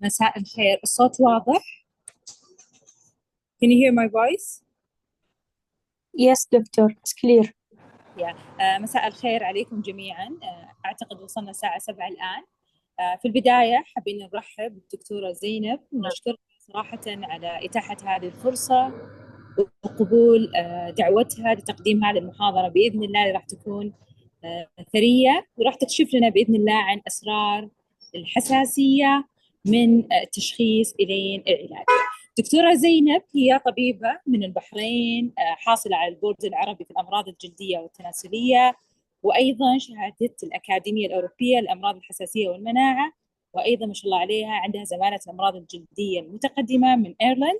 مساء الخير، الصوت واضح؟ Can you hear my voice? Yes, doctor, it's clear. مساء الخير عليكم جميعا. أعتقد وصلنا الساعة 7 الآن. في البداية حابين نرحب بالدكتورة زينب ونشكرها صراحة على إتاحة هذه الفرصة وقبول دعوتها لتقديم هذه المحاضرة بإذن الله اللي راح تكون ثرية، وراح تكشف لنا بإذن الله عن أسرار الحساسية من التشخيص إلين العلاج. دكتورة زينب هي طبيبة من البحرين، حاصلة على البورد العربي في الأمراض الجلدية والتناسلية، وأيضا شهادة الأكاديمية الأوروبية للأمراض الحساسية والمناعة، وأيضا ما شاء الله عليها عندها زمالة الأمراض الجلدية المتقدمة من إيرلند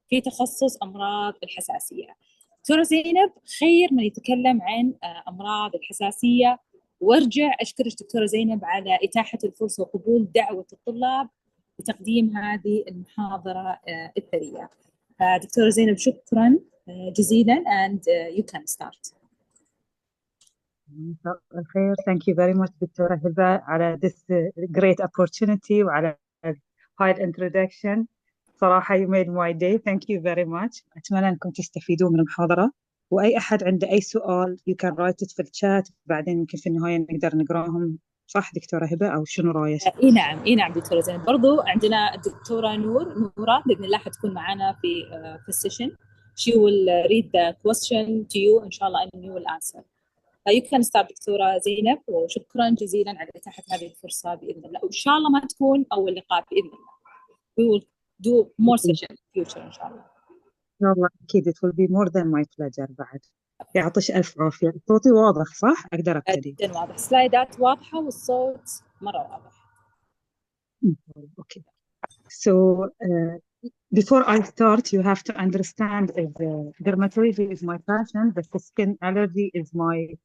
في تخصص أمراض الحساسية. دكتورة زينب خير من يتكلم عن أمراض الحساسية، وارجع أشكرك دكتورة زينب على إتاحة الفرصة وقبول دعوة الطلاب لتقديم هذه المحاضرة الثرية. دكتورة زينب شكرا جزيلا and you can start. الخير. Thank you very much دكتورة هبة على this great opportunity وعلى high introduction. صراحة you made my day. Thank you very much. أتمنى أنكم تستفيدون من المحاضرة، وأي أحد عنده أي سؤال you can write it في الشات، بعدين يمكن في النهاية نقدر نقراهم. صح دكتورة هبة أو شنو رأيك؟ اي نعم دكتورة زينب. برضو عندنا الدكتورة نورة بإذن الله حتكون معنا في السيشن. She will read the question to you إن شاء الله and you will answer. You can start دكتورة زينب، وشكرا جزيلا على إتاحة هذه الفرصة بإذن الله، وإن شاء الله ما تكون أول لقاء بإذن الله. We will do more sessions in the future إن شاء الله. إن شاء الله أكيد. it will be more than my pleasure. بعد يعطيش ألف عافية. صوتي واضح صح؟ أقدر أبتدي؟ جدا واضح، سلايدات واضحة والصوت مرة واضح. Okay. So before I start, you have to understand if dermatology is my passion, but the skin allergy is my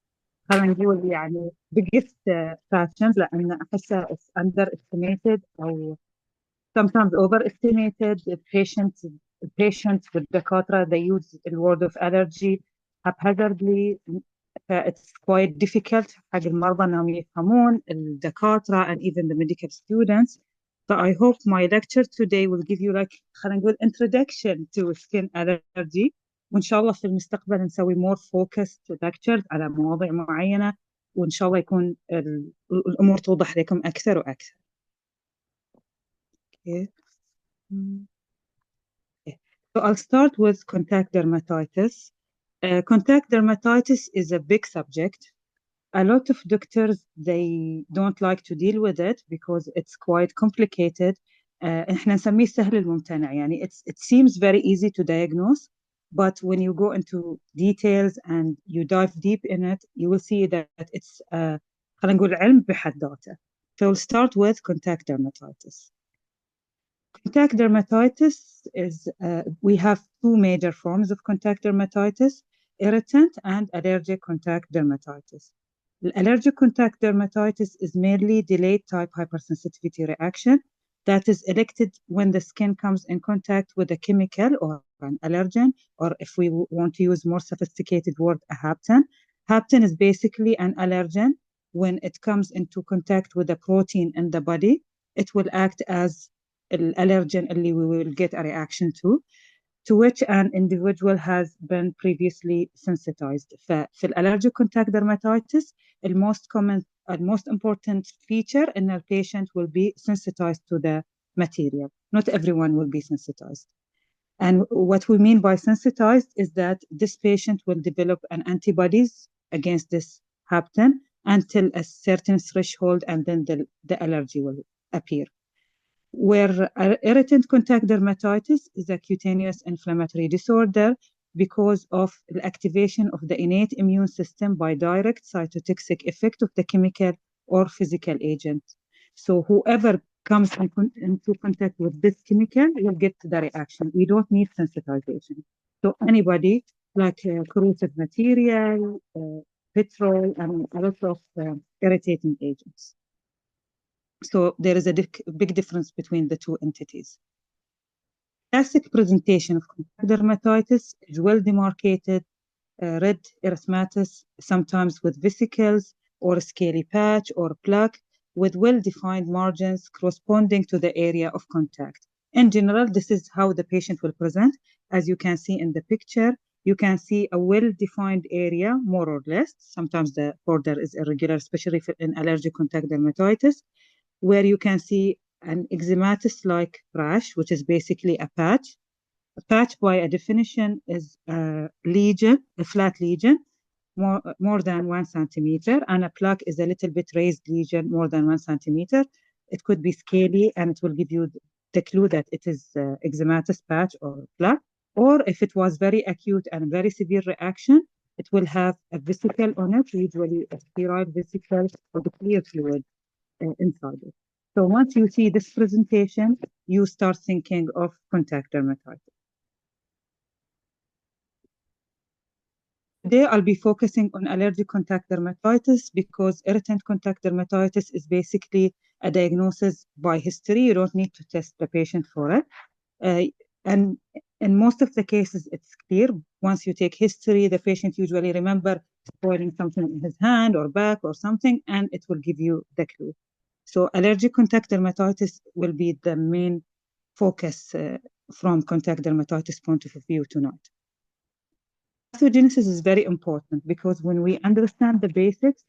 خلينا نقول يعني biggest passion، لأن أحسها it's underestimated أو sometimes overestimated. Patients والدكاترة they use the word of allergy haphazardly. It's quite difficult حق المرضى أنهم يفهمون الدكاترة and even the medical students. So I hope my lecture today will give you like خلينا نقول introduction to skin allergy، وإن شاء الله في المستقبل نسوي more focused lectures على مواضيع معينة، وإن شاء الله يكون الأمور توضح لكم أكثر وأكثر. Okay. So I'll start with contact dermatitis. Contact dermatitis is a big subject. A lot of doctors, they don't like to deal with it because it's quite complicated. إحنا نسميه سهل الممتنع. يعني it seems very easy to diagnose, but when you go into details and you dive deep in it, you will see that it's خلينا نقول علم بحد ذاته. So we'll start with contact dermatitis. Contact dermatitis is, we have two major forms of contact dermatitis: irritant and allergic contact dermatitis. Allergic contact dermatitis is merely delayed type hypersensitivity reaction that is elicted when the skin comes in contact with a chemical or an allergen, or if we want to use more sophisticated word, a hapten. Hapten is basically an allergen. When it comes into contact with a protein in the body, it will act as an allergen اللي we will get a reaction to which an individual has been previously sensitized. في allergic contact dermatitis, the most important feature in a patient will be sensitized to the material. Not everyone will be sensitized. And what we mean by sensitized is that this patient will develop an antibodies against this hapten until a certain threshold, and then the allergy will appear. Where irritant contact dermatitis is a cutaneous inflammatory disorder because of the activation of the innate immune system by direct cytotoxic effect of the chemical or physical agent. So whoever comes into contact with this chemical will get the reaction. We don't need sensitization. So anybody like corrosive material, petrol, and a lot of irritating agents. So there is a big difference between the two entities. Classic presentation of contact dermatitis is well demarcated, red erythematous, sometimes with vesicles or scaly patch or plaque, with well-defined margins corresponding to the area of contact. In general, this is how the patient will present. As you can see in the picture, you can see a well-defined area, more or less. Sometimes the border is irregular, especially in allergic contact dermatitis, where you can see an eczematous-like rash, which is basically a patch. A patch, by a definition, is a lesion, a flat lesion, more than 1 centimeter, and a plaque is a little bit raised lesion more than 1 centimeter. It could be scaly, and it will give you the clue that it is eczematous patch or plaque. Or if it was very acute and very severe reaction, it will have a vesicle on it, usually a steroid vesicle or the clear fluid inside it. So once you see this presentation, you start thinking of contact dermatitis. Today, I'll be focusing on allergic contact dermatitis because irritant contact dermatitis is basically a diagnosis by history. You don't need to test the patient for it. And in most of the cases, it's clear. Once you take history, the patient usually remember spoiling something in his hand or back or something, and it will give you the clue. So allergic contact dermatitis will be the main focus from contact dermatitis point of view tonight. Pathogenesis is very important because when we understand the basics,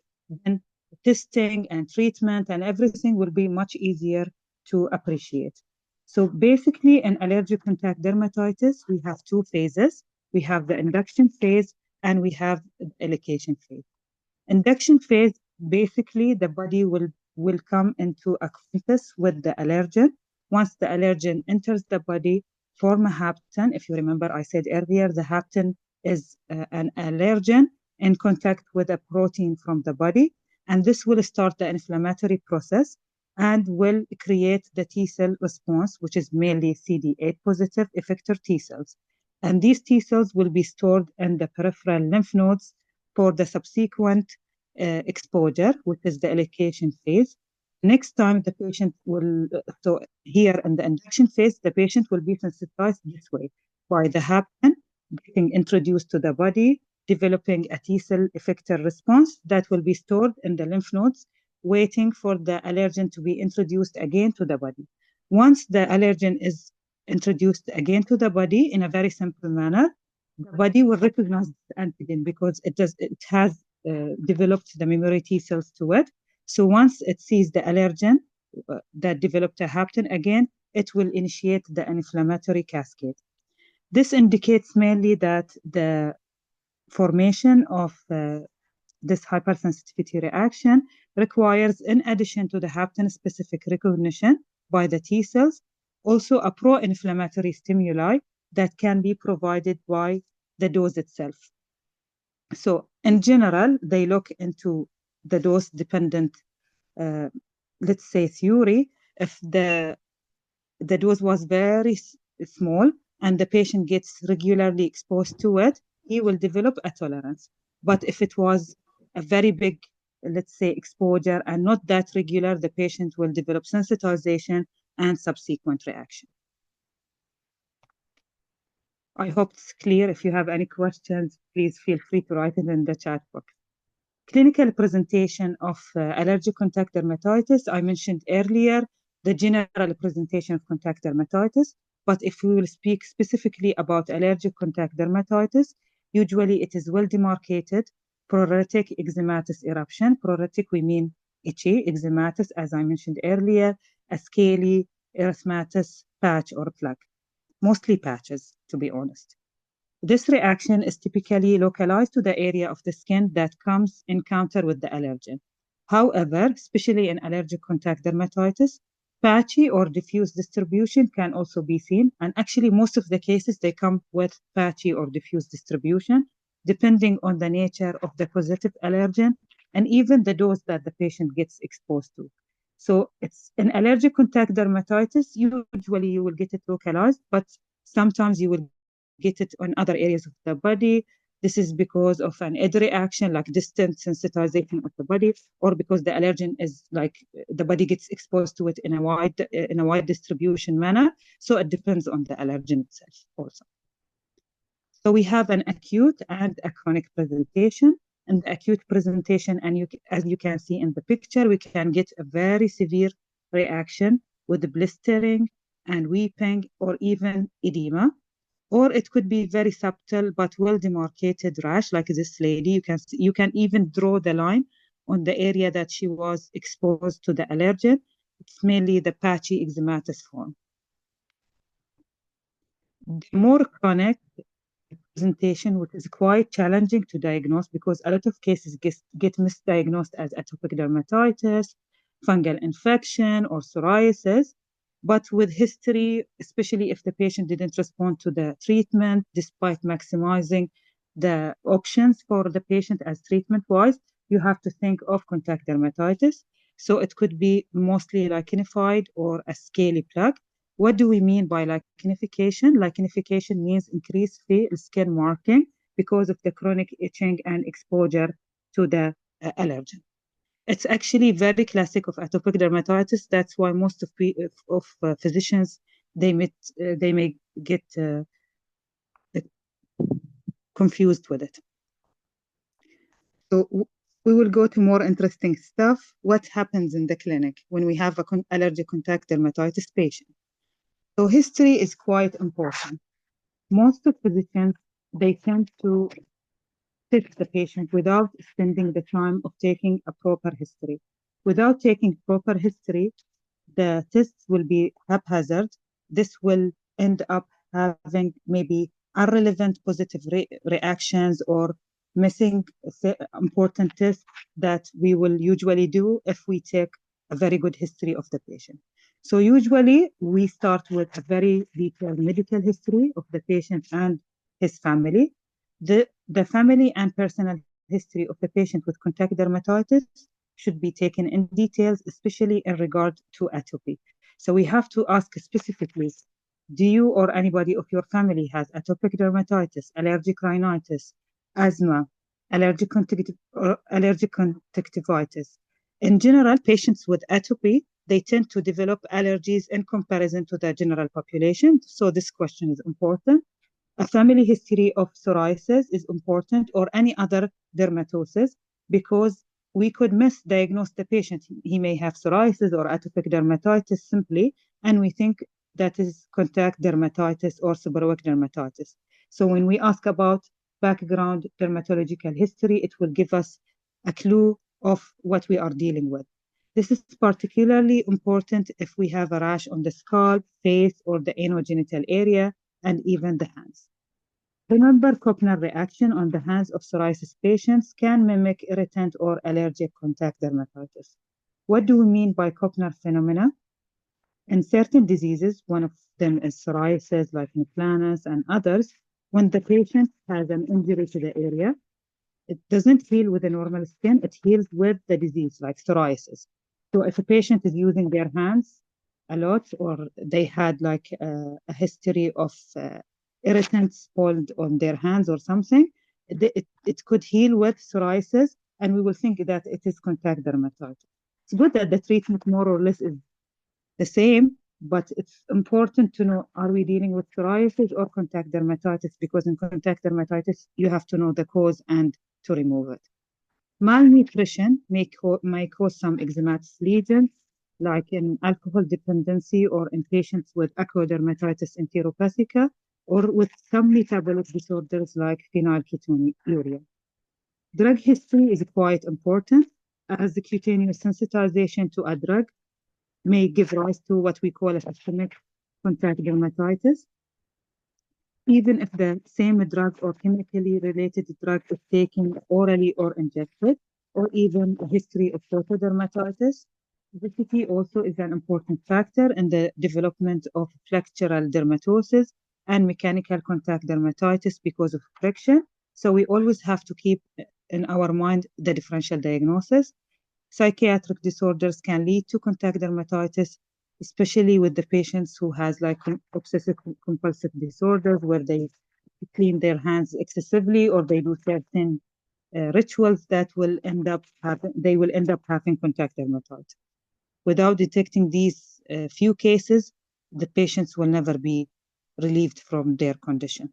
then testing and treatment and everything will be much easier to appreciate. So basically, in allergic contact dermatitis, we have 2 phases. We have the induction phase and we have the allocation phase. Induction phase, basically, the body will come into acquaintance with the allergen. Once the allergen enters the body, form a hapten. If you remember, I said earlier, the hapten is an allergen in contact with a protein from the body, and this will start the inflammatory process and will create the T cell response, which is mainly CD8 positive effector T cells. And these T cells will be stored in the peripheral lymph nodes for the subsequent exposure, which is the allocation phase. Next time the patient will, so here in the induction phase, the patient will be sensitized this way by the hapten getting introduced to the body, developing a T cell effector response that will be stored in the lymph nodes, waiting for the allergen to be introduced again to the body. Once the allergen is introduced again to the body in a very simple manner, the body will recognize the antigen because it has developed the memory T cells to it. So once it sees the allergen that developed a hapten again, it will initiate the inflammatory cascade. This indicates mainly that the formation of this hypersensitivity reaction requires, in addition to the hapten-specific recognition by the T cells, also a pro-inflammatory stimuli that can be provided by the dose itself. So in general, they look into the dose-dependent, let's say, theory. If the dose was very small and the patient gets regularly exposed to it, he will develop a tolerance. But if it was a very big, let's say, exposure and not that regular, the patient will develop sensitization and subsequent reaction. I hope it's clear. If you have any questions, please feel free to write it in the chat box. Clinical presentation of allergic contact dermatitis. I mentioned earlier the general presentation of contact dermatitis, but if we will speak specifically about allergic contact dermatitis, usually it is well demarcated, pruritic eczematous eruption. Pruritic, we mean itchy, eczematous, as I mentioned earlier, a scaly erythematous patch or plaque, mostly patches, to be honest. This reaction is typically localized to the area of the skin that comes in encounter with the allergen. However, especially in allergic contact dermatitis, patchy or diffuse distribution can also be seen. And actually, most of the cases, they come with patchy or diffuse distribution, depending on the nature of the positive allergen and even the dose that the patient gets exposed to. So it's in allergic contact dermatitis, usually you will get it localized, but sometimes you will get it on other areas of the body. This is because of an ED reaction, like distant sensitization of the body, or because the allergen is like the body gets exposed to it in a wide distribution manner. So it depends on the allergen itself also. So we have an acute and a chronic presentation. in the acute presentation, and as you can see in the picture, we can get a very severe reaction with blistering and weeping or even edema. Or it could be very subtle but well demarcated rash, like this lady. You can even draw the line on the area that she was exposed to the allergen. It's mainly the patchy eczematous form. The more chronic presentation, which is quite challenging to diagnose because a lot of cases get misdiagnosed as atopic dermatitis, fungal infection, or psoriasis. But with history, especially if the patient didn't respond to the treatment, despite maximizing the options for the patient as treatment-wise, you have to think of contact dermatitis. So it could be mostly lichenified or a scaly plaque. What do we mean by lichenification? Lichenification means increased skin marking because of the chronic itching and exposure to the allergen. It's actually very classic of atopic dermatitis. That's why most of physicians, they may get confused with it. So we will go to more interesting stuff. What happens in the clinic when we have an allergic contact dermatitis patient? So history is quite important. Most of physicians, they tend to test the patient without spending the time of taking a proper history. Without taking proper history, the tests will be haphazard. This will end up having maybe irrelevant positive reactions or missing important tests that we will usually do if we take a very good history of the patient. So usually we start with a very detailed medical history of the patient and his family. The family and personal history of the patient with contact dermatitis should be taken in details, especially in regard to atopy. So we have to ask specifically, do you or anybody of your family has atopic dermatitis, allergic rhinitis, asthma, allergic conjunctivitis? In general, patients with atopy, they tend to develop allergies in comparison to the general population. So this question is important. A family history of psoriasis is important or any other dermatosis because we could misdiagnose the patient. He may have psoriasis or atopic dermatitis simply, and we think that is contact dermatitis or seborrheic dermatitis. So when we ask about background dermatological history, it will give us a clue of what we are dealing with. This is particularly important if we have a rash on the scalp, face, or the anogenital area, and even the hands. Remember, Kopner reaction on the hands of psoriasis patients can mimic irritant or allergic contact dermatitis. What do we mean by Kopner phenomena? In certain diseases, one of them is psoriasis, lichen planus, and others, when the patient has an injury to the area, it doesn't heal with the normal skin, it heals with the disease, like psoriasis. So if a patient is using their hands a lot, or they had like a history of irritants pulled on their hands or something, it could heal with psoriasis, and we will think that it is contact dermatitis. It's good that the treatment more or less is the same, but it's important to know, are we dealing with psoriasis or contact dermatitis? Because in contact dermatitis, you have to know the cause and to remove it. Malnutrition may cause some eczematous lesions, like in alcohol dependency or in patients with acrodermatitis enteropathica, or with some metabolic disorders like phenylketonuria. Drug history is quite important, as the cutaneous sensitization to a drug may give rise to what we call a systemic contact dermatitis. Even if the same drug or chemically related drug is taken orally or injected, or even a history of photodermatitis. Obesity also is an important factor in the development of flexural dermatosis and mechanical contact dermatitis because of friction. So we always have to keep in our mind the differential diagnosis. Psychiatric disorders can lead to contact dermatitis, especially with the patients who has like obsessive compulsive disorders where they clean their hands excessively or they do certain rituals that will end up having contact dermatitis. Without detecting these few cases, the patients will never be relieved from their condition.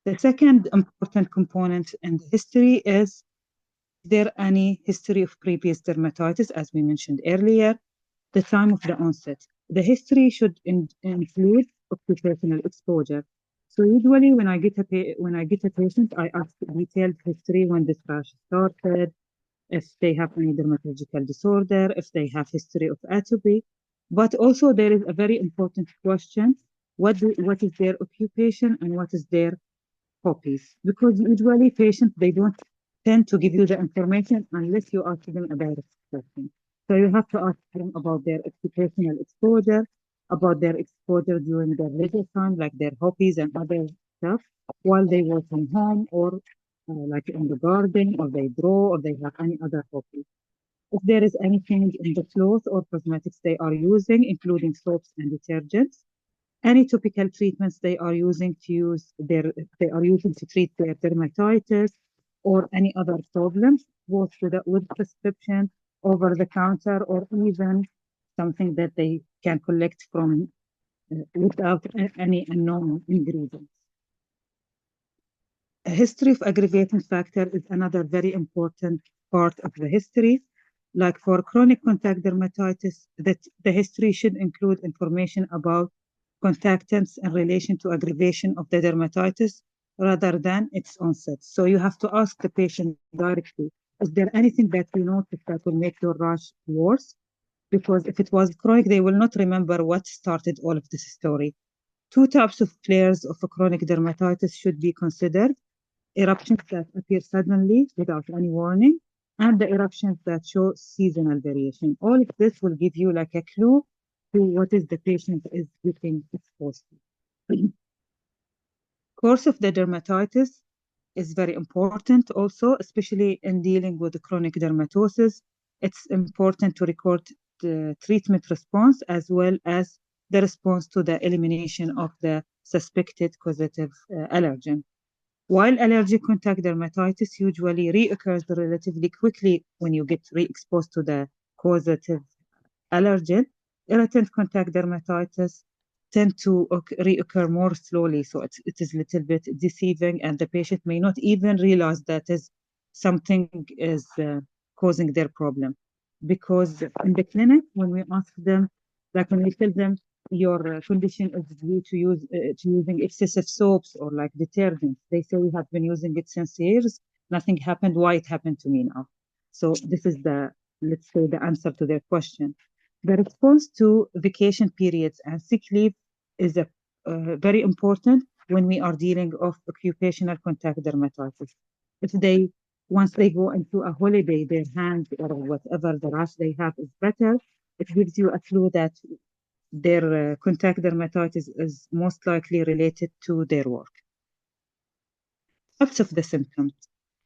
The second important component in the history is there any history of previous dermatitis, as we mentioned earlier, the time of the onset. The history should include occupational exposure. So usually when I get a patient, I ask detailed history when this rash started, if they have any dermatological disorder, if they have history of atopy. But also there is a very important question, what is their occupation and what is their hobbies? Because usually patients, they don't tend to give you the information unless you ask them a direct question. So you have to ask them about their occupational exposure, about their exposure during their leisure time, like their hobbies and other stuff, while they work from home or like in the garden, or they draw, or they have any other hobby. If there is any change in the clothes or cosmetics they are using, including soaps and detergents, any topical treatments they are using to treat their dermatitis or any other problems, both with prescription, over the counter, or even something that they can collect from without any unknown ingredients. A history of aggravating factor is another very important part of the history. Like for chronic contact dermatitis, that the history should include information about contactants in relation to aggravation of the dermatitis rather than its onset. So you have to ask the patient directly, is there anything that you notice that will make your rash worse? Because if it was chronic, they will not remember what started all of this story. Two types of flares of a chronic dermatitis should be considered: eruptions that appear suddenly without any warning, and the eruptions that show seasonal variation. All of this will give you like a clue to what is the patient is getting exposed to. Course of the dermatitis is very important also, especially in dealing with chronic dermatosis. It's important to record the treatment response as well as the response to the elimination of the suspected causative allergen. While allergic contact dermatitis usually reoccurs relatively quickly when you get re-exposed to the causative allergen, irritant contact dermatitis tend to reoccur more slowly. So it is a little bit deceiving, and the patient may not even realize that is something is causing their problem. Because in the clinic, when we ask them, like when we tell them your condition is due to using excessive soaps or like detergents, they say we have been using it since years, nothing happened. Why it happened to me now? So this is let's say, the answer to their question. The response to vacation periods and sick leave is very important when we are dealing of occupational contact dermatitis. If they, once they go into a holiday, their hands or whatever the rash they have is better, it gives you a clue that their contact dermatitis is most likely related to their work. Types of the symptoms.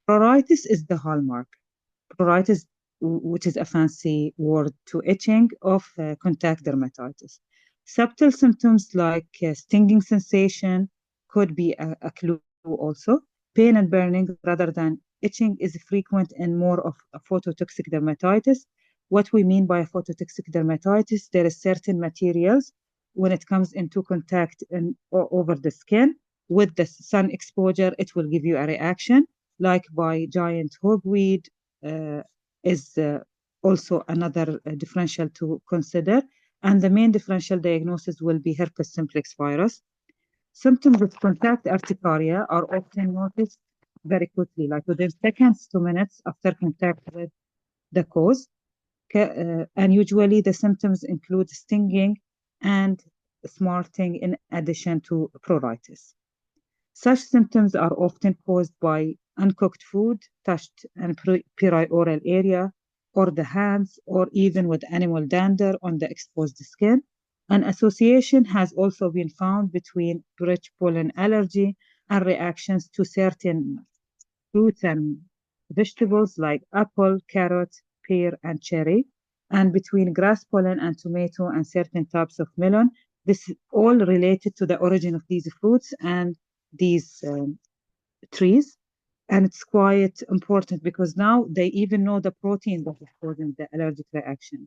Pruritus is the hallmark. Pruritus, which is a fancy word to itching of contact dermatitis. Subtle symptoms like stinging sensation could be a clue also. Pain and burning rather than itching is frequent in more of a phototoxic dermatitis. What we mean by a phototoxic dermatitis, there is certain materials when it comes into contact or over the skin with the sun exposure, it will give you a reaction, like by giant hogweed, uh, is also another differential to consider. And the main differential diagnosis will be herpes simplex virus. Symptoms of contact urticaria are often noticed very quickly, like within seconds to minutes after contact with the cause. And usually the symptoms include stinging and smarting in addition to pruritus. Such symptoms are often caused by uncooked food touched in perioral area, or the hands, or even with animal dander on the exposed skin. An association has also been found between rich pollen allergy and reactions to certain fruits and vegetables like apple, carrot, pear, and cherry, and between grass pollen and tomato and certain types of melon. This is all related to the origin of these fruits and these trees. And it's quite important because now they even know the protein that is causing the allergic reaction.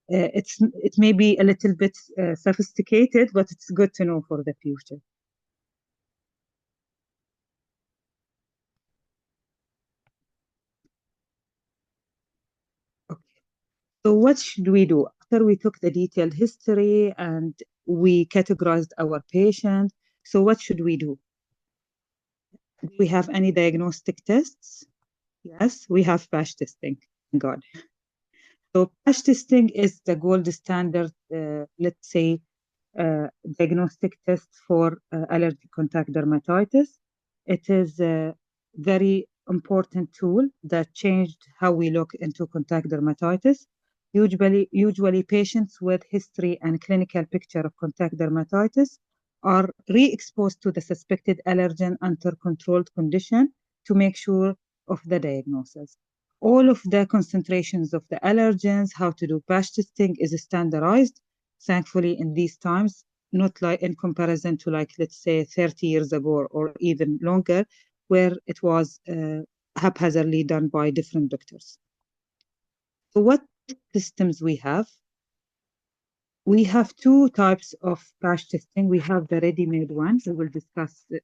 It may be a little bit sophisticated, but it's good to know for the future. So what should we do? After we took the detailed history and we categorized our patient, so what should we do? Do we have any diagnostic tests? Yes, we have patch testing. Thank God. So patch testing is the gold standard, let's say, diagnostic test for allergic contact dermatitis. It is a very important tool that changed how we look into contact dermatitis. Usually patients with history and clinical picture of contact dermatitis are re-exposed to the suspected allergen under controlled condition to make sure of the diagnosis. All of the concentrations of the allergens, how to do patch testing is standardized. Thankfully, in these times, not like in comparison to like, let's say 30 years ago or even longer, where it was haphazardly done by different doctors. So what systems we have? We have two types of patch testing. We have the ready-made ones. We will discuss it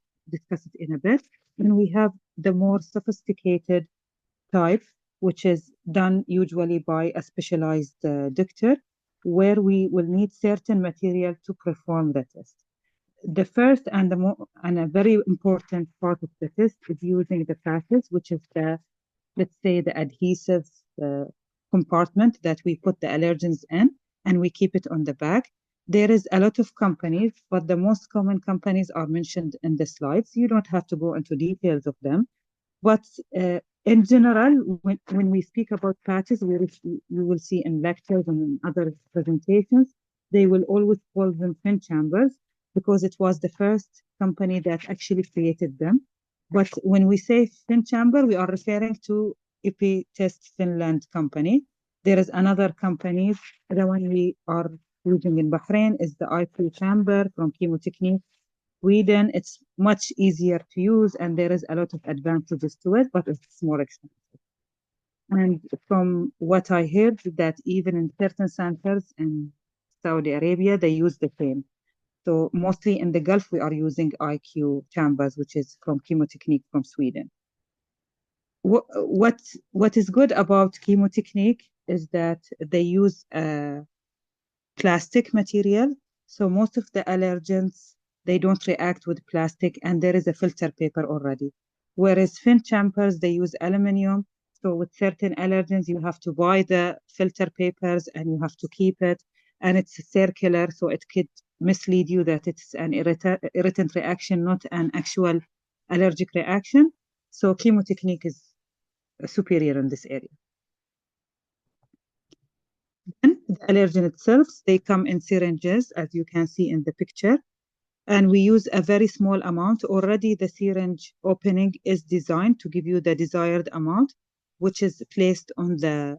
in a bit. And we have the more sophisticated type, which is done usually by a specialized doctor, where we will need certain material to perform the test. The first and a very important part of the test is using the patches, which is the, let's say, the adhesive compartment that we put the allergens in, and we keep it on the back. There is a lot of companies, but the most common companies are mentioned in the slides. You don't have to go into details of them. But in general, when we speak about patches, you will see in lectures and in other presentations, they will always call them fin chambers because it was the first company that actually created them. But when we say fin chamber, we are referring to Test Finland company. There is another company, the one we are using in Bahrain is the IP chamber from Chemotechnique Sweden. It's much easier to use and there is a lot of advantages to it, but it's more expensive. And from what I heard, that even in certain centers in Saudi Arabia, they use the same. So mostly in the Gulf, we are using IQ chambers, which is from Chemotechnique from Sweden. What is good about Chemotechnique is that they use plastic material. So most of the allergens, they don't react with plastic and there is a filter paper already. Whereas fin chambers, they use aluminum. So with certain allergens, you have to buy the filter papers and you have to keep it. And it's circular, so it could mislead you that it's an irritant reaction, not an actual allergic reaction. So chemotechnique is superior in this area. And the allergen itself, they come in syringes, as you can see in the picture. And we use a very small amount. Already the syringe opening is designed to give you the desired amount, which is placed on the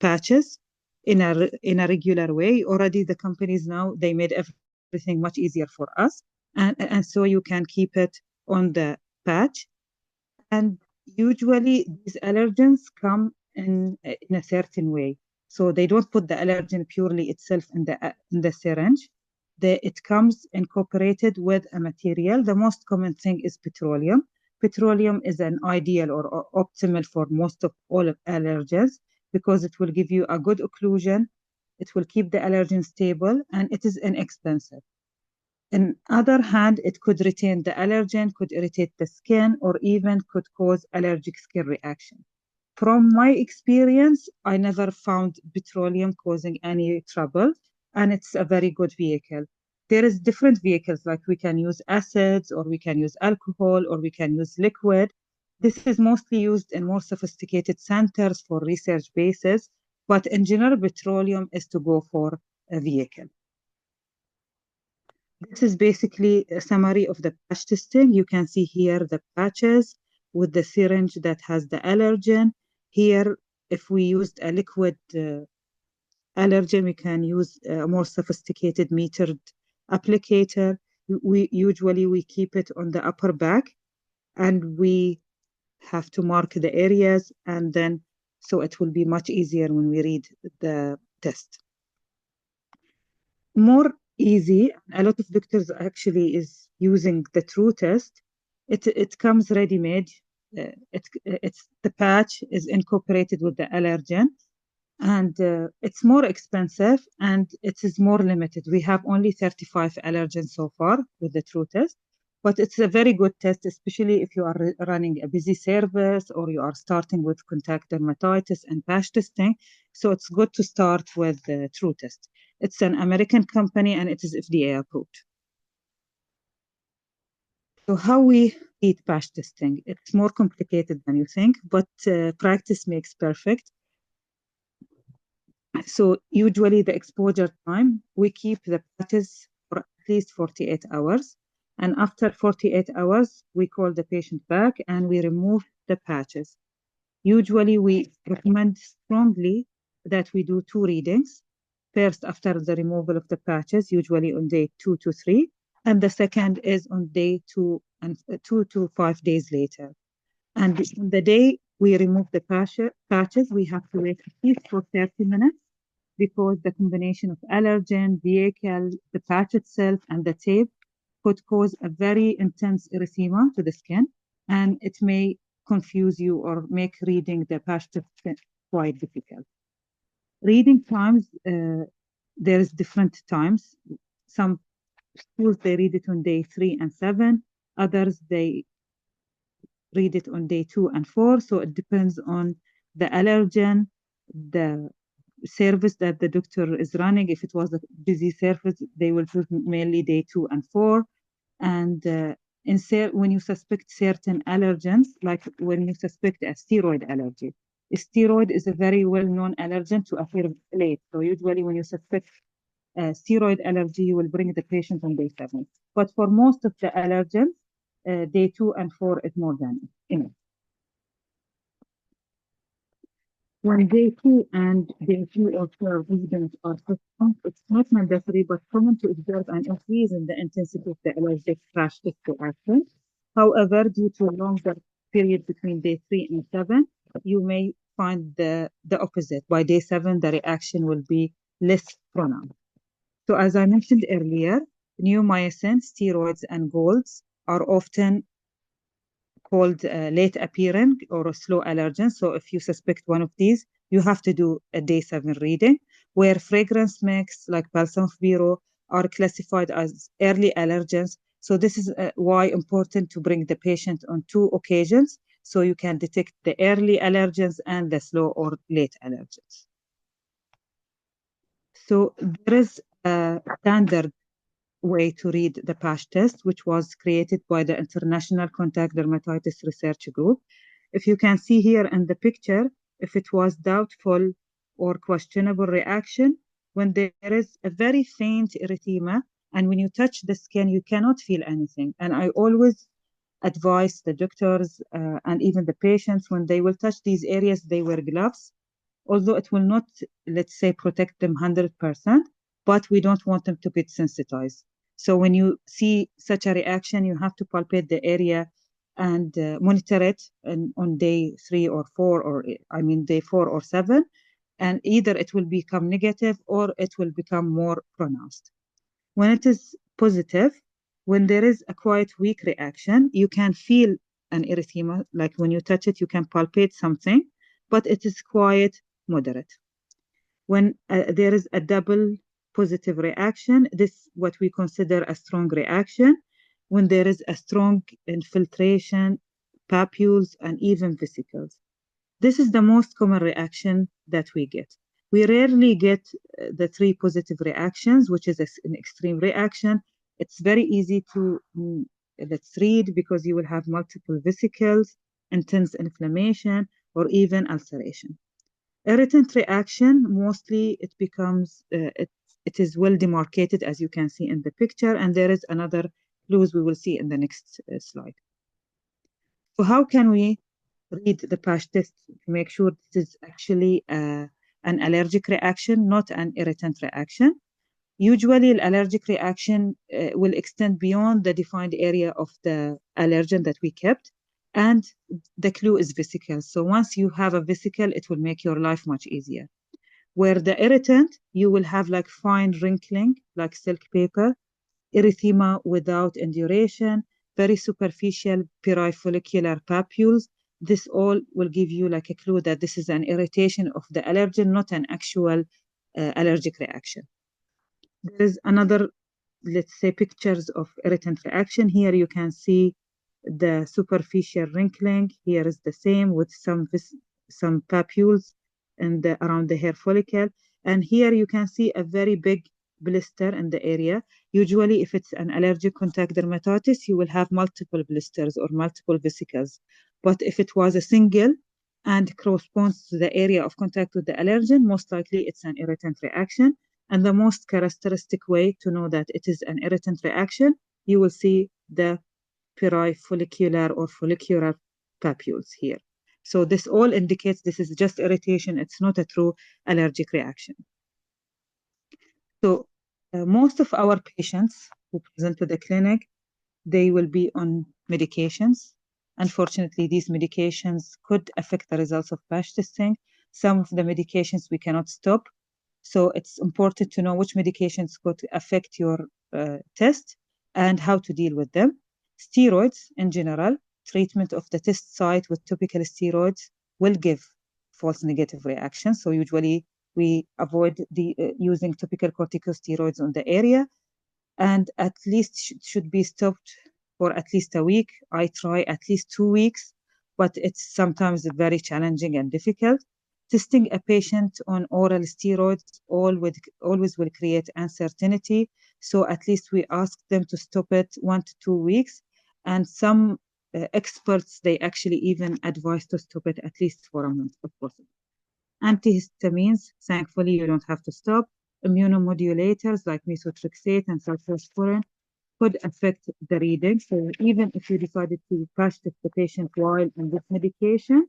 patches in a regular way. Already the companies now, they made everything much easier for us. And so you can keep it on the patch. And usually these allergens come in a certain way. So they don't put the allergen purely itself in the syringe. It comes incorporated with a material. The most common thing is petroleum. Petroleum is an ideal or optimal for most of all of allergens because it will give you a good occlusion. It will keep the allergen stable and it is inexpensive. On the other hand, it could retain the allergen, could irritate the skin, or even could cause allergic skin reaction. From my experience, I never found petroleum causing any trouble, and it's a very good vehicle. There is different vehicles, like we can use acids, or we can use alcohol, or we can use liquid. This is mostly used in more sophisticated centers for research bases, but in general, petroleum is to go for a vehicle. This is basically a summary of the patch testing. You can see here the patches with the syringe that has the allergen. Here, if we used a liquid allergen, we can use a more sophisticated metered applicator. We keep it on the upper back and we have to mark the areas and then so it will be much easier when we read the test. More easy, a lot of doctors actually is using the true test. It comes ready-made. It's the patch is incorporated with the allergen. And it's more expensive and it is more limited. We have only 35 allergens so far with the true test, but it's a very good test, especially if you are running a busy service or you are starting with contact dermatitis and patch testing. So it's good to start with the true test. It's an American company and it is FDA approved. So how we read patch testing, it's more complicated than you think, but practice makes perfect. So usually the exposure time, we keep the patches for at least 48 hours. And after 48 hours, we call the patient back and we remove the patches. Usually we recommend strongly that we do 2 readings. First, after the removal of the patches, usually on day 2 to 3. And the second is on day 2 and 2 to 5 days later. And on the day we remove the patches, we have to wait at least for 30 minutes because the combination of allergen, vehicle, the patch itself, and the tape could cause a very intense erythema to the skin, and it may confuse you or make reading the patch test quite difficult. Reading times, there's different times. Some schools, they read it on day 3 and 7. Others, they read it on day 2 and 4. So it depends on the allergen, the service that the doctor is running. If it was a busy service, they will put mainly day 2 and 4. And when you suspect certain allergens, like when you suspect a steroid allergy, a steroid is a very well-known allergen to appear late. So usually when you suspect a steroid allergy, you will bring the patient on day 7. But for most of the allergens, day 2 and 4 is more than enough. When day 2 and day 3 or 4 readings are performed, it's not mandatory but common to observe an increase in the intensity of the allergic rash test reaction. However, due to a longer period between day 3 and 7, you may find the opposite. By day 7, the reaction will be less pronounced. So as I mentioned earlier, neomycin, steroids, and golds are often called late appearing or a slow allergen. So if you suspect one of these, you have to do a day 7 reading, where fragrance mix like balsam of Biro are classified as early allergens. So this is why important to bring the patient on 2 occasions so you can detect the early allergens and the slow or late allergens. So there is a standard way to read the patch test, which was created by the International Contact Dermatitis Research Group. If you can see here in the picture, if it was doubtful or questionable reaction, when there is a very faint erythema, and when you touch the skin, you cannot feel anything. And I always advise the doctors and even the patients, when they will touch these areas, they wear gloves, although it will not, let's say, protect them 100%, but we don't want them to get sensitized. So when you see such a reaction, you have to palpate the area and monitor it on day 3 or 4, or I mean day 4 or 7, and either it will become negative or it will become more pronounced. When it is positive, when there is a quite weak reaction, you can feel an erythema, like when you touch it, you can palpate something, but it is quite moderate. When there is a double positive reaction, this is what we consider a strong reaction. When there is a strong infiltration, papules, and even vesicles. This is the most common reaction that we get. We rarely get the 3 positive reactions, which is an extreme reaction. It's very easy to let's read because you will have multiple vesicles, intense inflammation, or even ulceration. Irritant reaction, mostly it becomes, it is well demarcated, as you can see in the picture, and there is another clues we will see in the next slide. So how can we read the patch test to make sure this is actually an allergic reaction, not an irritant reaction? Usually, an allergic reaction will extend beyond the defined area of the allergen that we kept, and the clue is vesicle. So once you have a vesicle, it will make your life much easier. Where the irritant, you will have like fine wrinkling, like silk paper, erythema without induration, very superficial perifollicular papules, this all will give you like a clue that this is an irritation of the allergen, not an actual allergic reaction. There is another, let's say, pictures of irritant reaction. Here you can see the superficial wrinkling. Here is the same with some papules and around the hair follicle. And here you can see a very big blister in the area. Usually, if it's an allergic contact dermatitis, you will have multiple blisters or multiple vesicles. But if it was a single and corresponds to the area of contact with the allergen, most likely it's an irritant reaction. And the most characteristic way to know that it is an irritant reaction, you will see the perifollicular or follicular papules here. So this all indicates this is just irritation. It's not a true allergic reaction. So most of our patients who present to the clinic, they will be on medications. Unfortunately, these medications could affect the results of patch testing. Some of the medications we cannot stop. So it's important to know which medications could affect your test and how to deal with them. Steroids in general, treatment of the test site with topical steroids will give false negative reactions. So usually we avoid using topical corticosteroids on the area, and at least should be stopped for at least a week. I try at least 2 weeks, but it's sometimes very challenging and difficult. Testing a patient on oral steroids always will create uncertainty. So at least we ask them to stop it 1 to 2 weeks. And some experts, they actually even advise to stop it at least for a month if possible. Antihistamines, thankfully, you don't have to stop. Immunomodulators like methotrexate and cyclosporin could affect the reading. So even if you decided to patch test the patient while on this medication,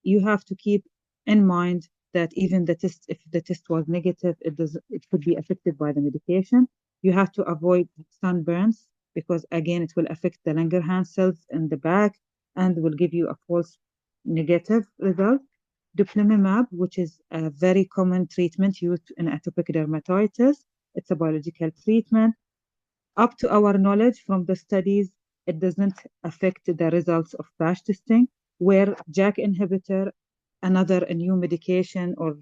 you have to keep in mind that even if the test was negative, it could be affected by the medication. You have to avoid sunburns because again, it will affect the Langerhans cells in the back and will give you a false negative result. Dupilumab, which is a very common treatment used in atopic dermatitis. It's a biological treatment. Up to our knowledge from the studies, it doesn't affect the results of patch testing, where JAK inhibitor, another new medication or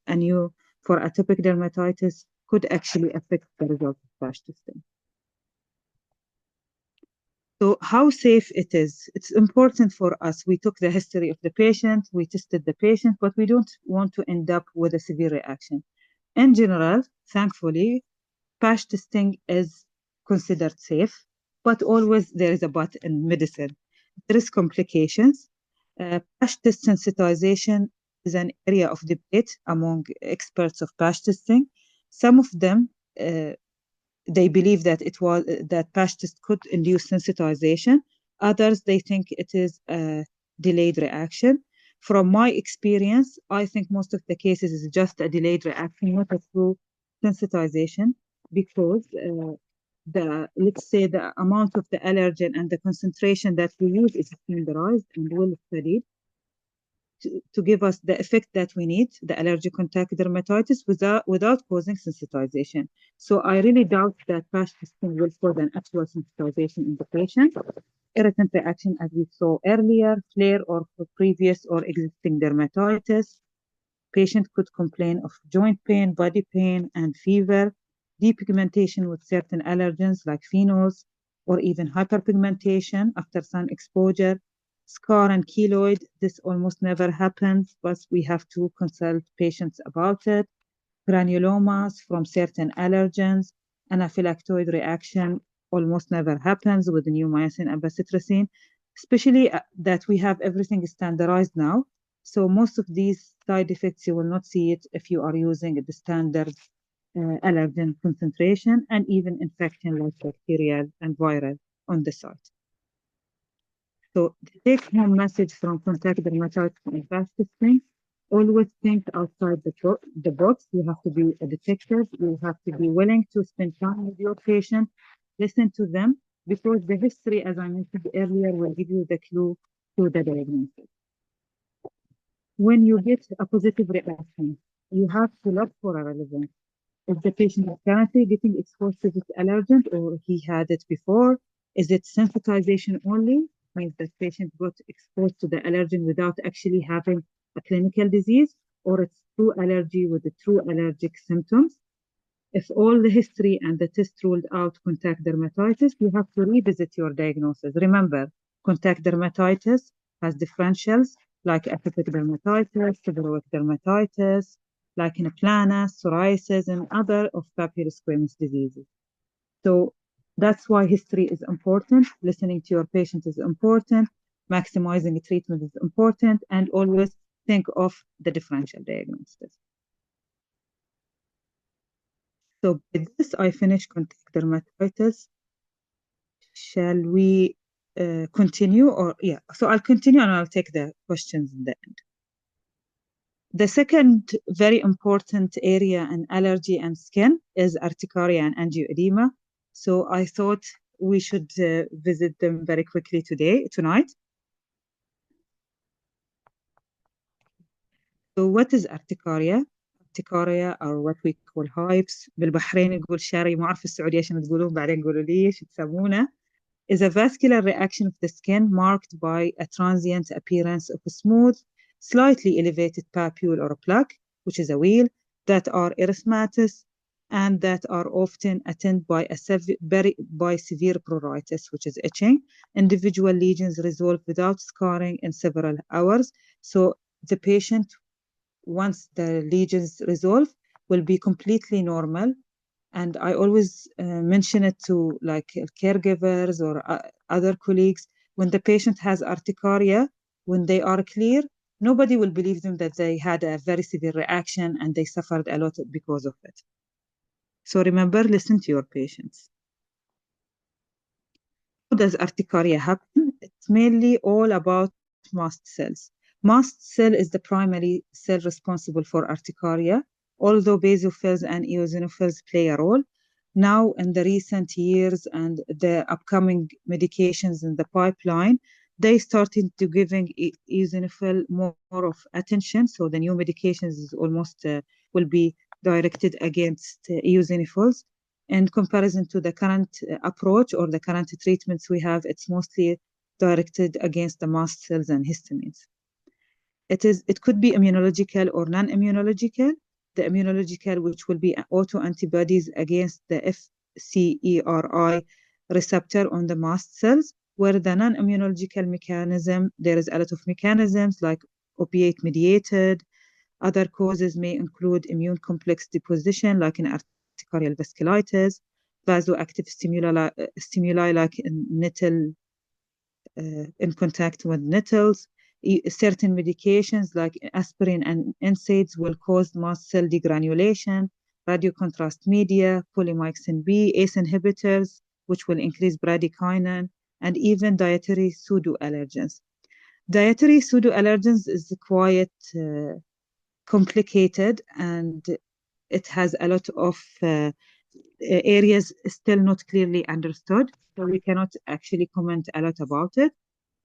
a new for atopic dermatitis could actually affect the results of patch testing. So how safe it is? It's important for us. We took the history of the patient, we tested the patient, but we don't want to end up with a severe reaction. In general, thankfully, patch testing is considered safe, but always there is a but in medicine. There is complications. Patch test sensitization is an area of debate among experts of patch testing. Some of them they believe that that patch test could induce sensitization. Others, they think it is a delayed reaction. From my experience, I think most of the cases is just a delayed reaction, not a true sensitization, because let's say the amount of the allergen and the concentration that we use is standardized and well studied to give us the effect that we need, the allergic contact dermatitis, without causing sensitization. So I really doubt that patch testing will cause an actual sensitization in the patient. Irritant reaction, as we saw earlier, flare or previous or existing dermatitis. Patient could complain of joint pain, body pain, and fever, depigmentation with certain allergens like phenols, or even hyperpigmentation after sun exposure. Scar and keloid, this almost never happens, but we have to consult patients about it. Granulomas from certain allergens. Anaphylactoid reaction almost never happens with neomycin and bacitracin, especially that we have everything standardized now. So most of these side effects, you will not see it if you are using the standard allergen concentration and even infection like bacterial and viral on the site. So the take-home message from contact dermatitis and patch testing, always think outside the box. You have to be a detective. You have to be willing to spend time with your patient, listen to them, because the history, as I mentioned earlier, will give you the clue to the diagnosis. When you get a positive reaction, you have to look for a relevance. Is the patient currently getting exposed to this allergen or he had it before? Is it sensitization only? means that patient got exposed to the allergen without actually having a clinical disease, or it's true allergy with the true allergic symptoms. If all the history and the test ruled out contact dermatitis, you have to revisit your diagnosis. Remember, contact dermatitis has differentials like atopic dermatitis, seborrheic dermatitis, like in planus, psoriasis, and other of papillary squamous diseases. So that's why history is important. Listening to your patient is important. Maximizing treatment is important, and always think of the differential diagnosis. So with this, I finish contact dermatitis. Shall we continue or yeah? So I'll continue and I'll take the questions in the end. The second very important area in allergy and skin is urticaria and angioedema. So I thought we should visit them very quickly tonight. So what is urticaria? Urticaria or what we call hives. بالبحرين نقول شاري، ما أعرف في السعودية شنو تقولون، بعدين قولوا لي شو تسمونه. Is a vascular reaction of the skin marked by a transient appearance of a smooth, slightly elevated papule or a plaque, which is a wheal, that are erythematous and that are often attended by severe pruritus, which is itching. Individual lesions resolve without scarring in several hours. So the patient, once the lesions resolve, will be completely normal. And I always mention it to like caregivers or other colleagues. When the patient has urticaria, when they are clear, nobody will believe them that they had a very severe reaction and they suffered a lot because of it. So remember, listen to your patients. How does urticaria happen? It's mainly all about mast cells. Mast cell is the primary cell responsible for urticaria, although basophils and eosinophils play a role. Now, in the recent years and the upcoming medications in the pipeline, they started to giving eosinophil more of attention. So the new medications is almost will be directed against eosinophils. In comparison to the current approach or the current treatments we have, it's mostly directed against the mast cells and histamines. It could be immunological or non-immunological. The immunological, which will be autoantibodies against the FcERI receptor on the mast cells, where the non-immunological mechanism, there is a lot of mechanisms like opiate-mediated. Other causes may include immune complex deposition, like in urticarial vasculitis, vasoactive stimuli like in nettle, in contact with nettles. Certain medications like aspirin and NSAIDs will cause mast cell degranulation, radiocontrast media, polymyxin B, ACE inhibitors, which will increase bradykinin, and even dietary pseudoallergens. Dietary pseudoallergens is quite complicated, and it has a lot of areas still not clearly understood, so we cannot actually comment a lot about it.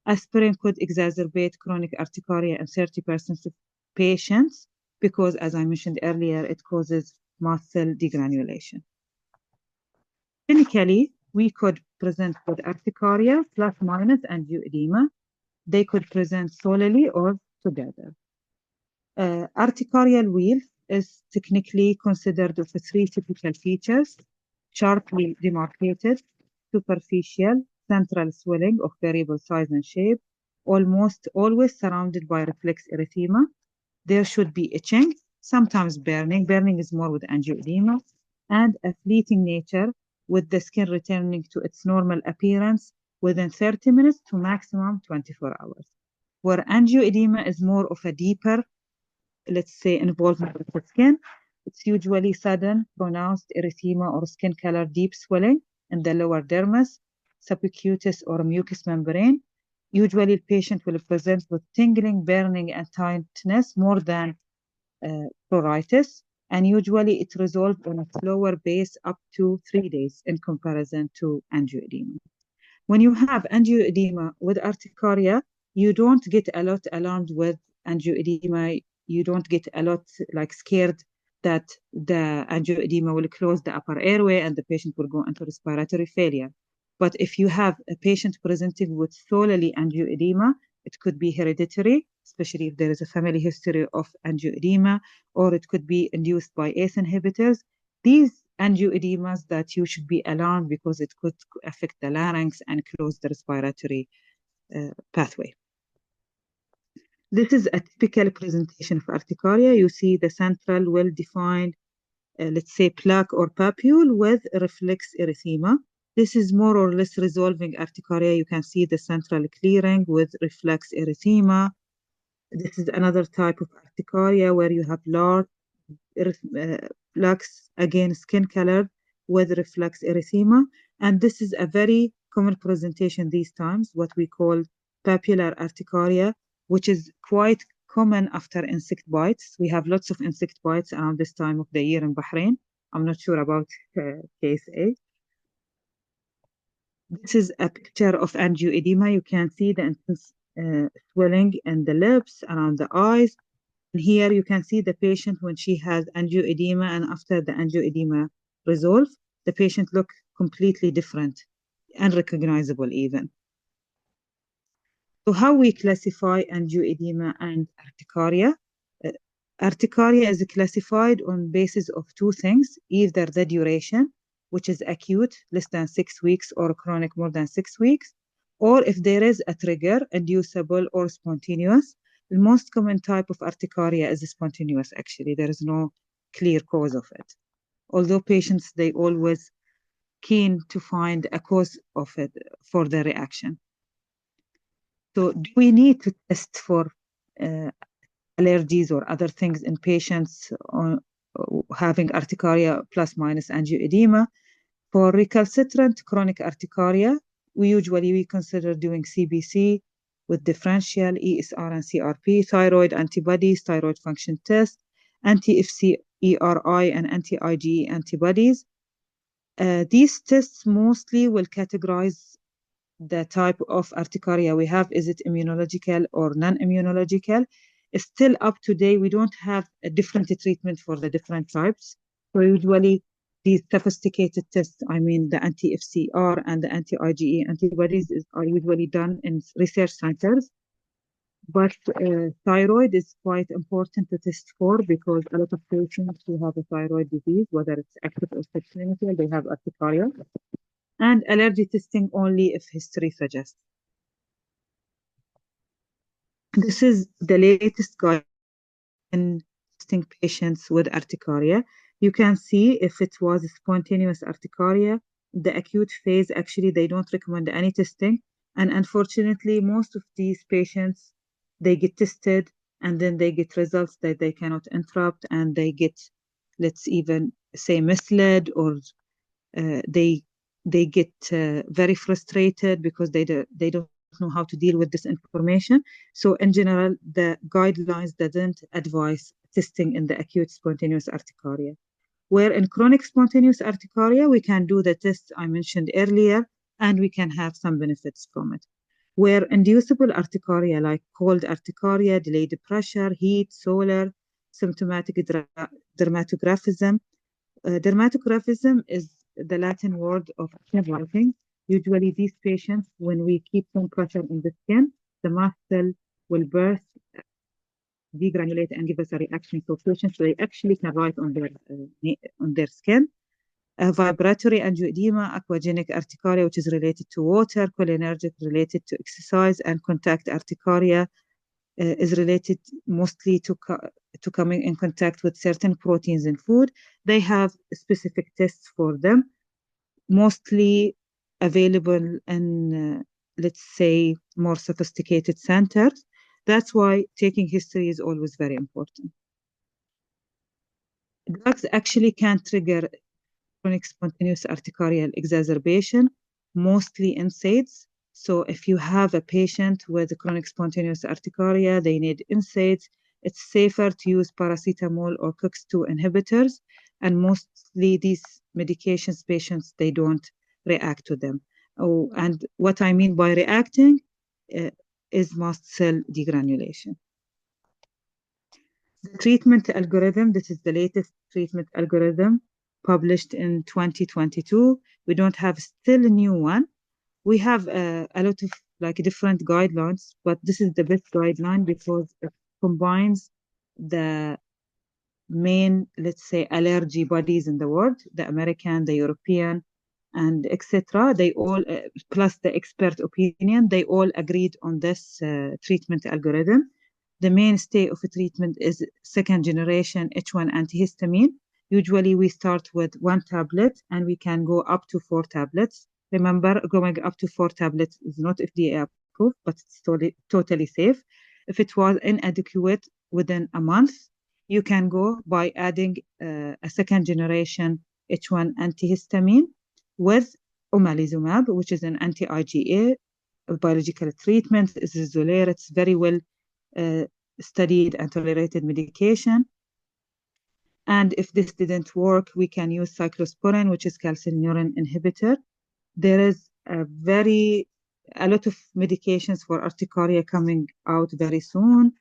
Aspirin could exacerbate chronic urticaria in 30% of patients because, as I mentioned earlier, it causes mast cell degranulation. Clinically, we could present with urticaria plus minus angioedema. They could present solely or together. Urticarial wheal is technically considered of 3 typical features: sharply demarcated, superficial, central swelling of variable size and shape, almost always surrounded by reflex erythema. There should be itching, sometimes burning. Burning is more with angioedema, and a fleeting nature, with the skin returning to its normal appearance within 30 minutes to maximum 24 hours. Where angioedema is more of a deeper, let's say, involvement of the skin, it's usually sudden, pronounced erythema or skin color deep swelling in the lower dermis, subcutaneous or mucous membrane. Usually the patient will present with tingling, burning, and tightness more than pruritus, and usually it resolves on a slower pace up to 3 days in comparison to angioedema. When you have angioedema with urticaria, you don't get a lot alarmed with angioedema. You don't get a lot like scared that the angioedema will close the upper airway and the patient will go into respiratory failure. But if you have a patient presenting with solely angioedema, it could be hereditary, especially if there is a family history of angioedema, or it could be induced by ACE inhibitors. These angioedemas that you should be alarmed because it could affect the larynx and close the respiratory pathway. This is a typical presentation of urticaria. You see the central well-defined, let's say, plaque or papule with reflex erythema. This is more or less resolving urticaria. You can see the central clearing with reflex erythema. This is another type of urticaria where you have large plaques, again, skin colored with reflex erythema. And this is a very common presentation these times, what we call papular urticaria, which is quite common after insect bites. We have lots of insect bites around this time of the year in Bahrain. I'm not sure about KSA. This is a picture of angioedema. You can see the intense swelling in the lips, around the eyes. And here you can see the patient when she has angioedema, and after the angioedema resolves, the patient looks completely different, unrecognizable even. So how we classify angioedema and urticaria? Urticaria is classified on basis of two things, either the duration, which is acute, less than 6 weeks, or chronic, more than 6 weeks, or if there is a trigger, inducible or spontaneous. The most common type of urticaria is spontaneous, actually. There is no clear cause of it. Although patients, they always keen to find a cause of it for the reaction. So do we need to test for allergies or other things in patients on having urticaria plus minus angioedema? For recalcitrant chronic urticaria, we consider doing CBC with differential ESR and CRP, thyroid antibodies, thyroid function test, anti-FcERI and anti-IgE antibodies. These tests mostly will categorize the type of urticaria we have. Is it immunological or non-immunological? Still up to date, we don't have a different treatment for the different types. So usually these sophisticated tests, I mean the anti-FcR and the anti-IgE antibodies are usually done in research centers. But thyroid is quite important to test for because a lot of patients who have a thyroid disease, whether it's active or subclinical, they have urticaria. And allergy testing only if history suggests. This is the latest guide in testing patients with urticaria. You can see if it was spontaneous urticaria, the acute phase, actually, they don't recommend any testing. And unfortunately, most of these patients, they get tested and then they get results that they cannot interrupt, and they get, let's even say, misled, or they get very frustrated because they don't know how to deal with this information. So in general, the guidelines doesn't advise testing in the acute spontaneous urticaria. Where in chronic spontaneous urticaria, we can do the tests I mentioned earlier, and we can have some benefits from it. Where inducible urticaria, like cold urticaria, delayed pressure, heat, solar, symptomatic dermatographism. Dermatographism is the Latin word of skin writing. Usually these patients, when we keep some pressure on the skin, the mast cell will burst, degranulate, and give us a reaction. So patients, they actually can write on their skin. Vibratory angioedema, aquagenic urticaria, which is related to water, cholinergic related to exercise, and contact urticaria is related mostly to coming in contact with certain proteins in food. They have specific tests for them, mostly available in, let's say, more sophisticated centers. That's why taking history is always very important. Drugs actually can trigger chronic spontaneous urticarial exacerbation, mostly NSAIDs. So if you have a patient with chronic spontaneous urticaria, they need NSAIDs, it's safer to use paracetamol or COX-2 inhibitors. And mostly these medications, patients, they don't react to them. Oh, and what I mean by reacting is mast cell degranulation. The treatment algorithm, this is the latest treatment algorithm published in 2022. We don't have still a new one, We have a lot of like different guidelines, but this is the best guideline because it combines the main, let's say, allergy bodies in the world, the American, the European, and etc. They all, plus the expert opinion, they all agreed on this treatment algorithm. The mainstay of a treatment is second generation H1 antihistamine. Usually we start with 1 tablet and we can go up to 4 tablets. Remember, going up to 4 tablets is not FDA approved, but it's totally safe. If it was inadequate within a month, you can go by adding a second generation H1 antihistamine with omalizumab, which is an anti-IgA biological treatment. This is Xolair. It's very well studied and tolerated medication. And if this didn't work, we can use cyclosporin, which is calcineurin inhibitor. There is a lot of medications for urticaria coming out very soon.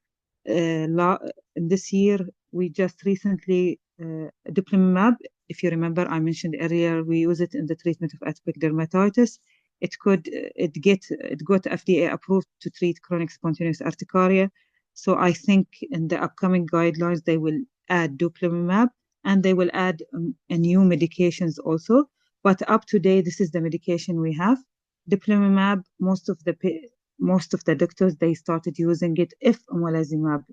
This year, we just recently, dupilumab, if you remember, I mentioned earlier, we use it in the treatment of atopic dermatitis. It got FDA approved to treat chronic spontaneous urticaria. So I think in the upcoming guidelines, they will add dupilumab and they will add new medications also. But up to date, this is the medication we have. Dupilumab, most of the doctors, they started using it if omalizumab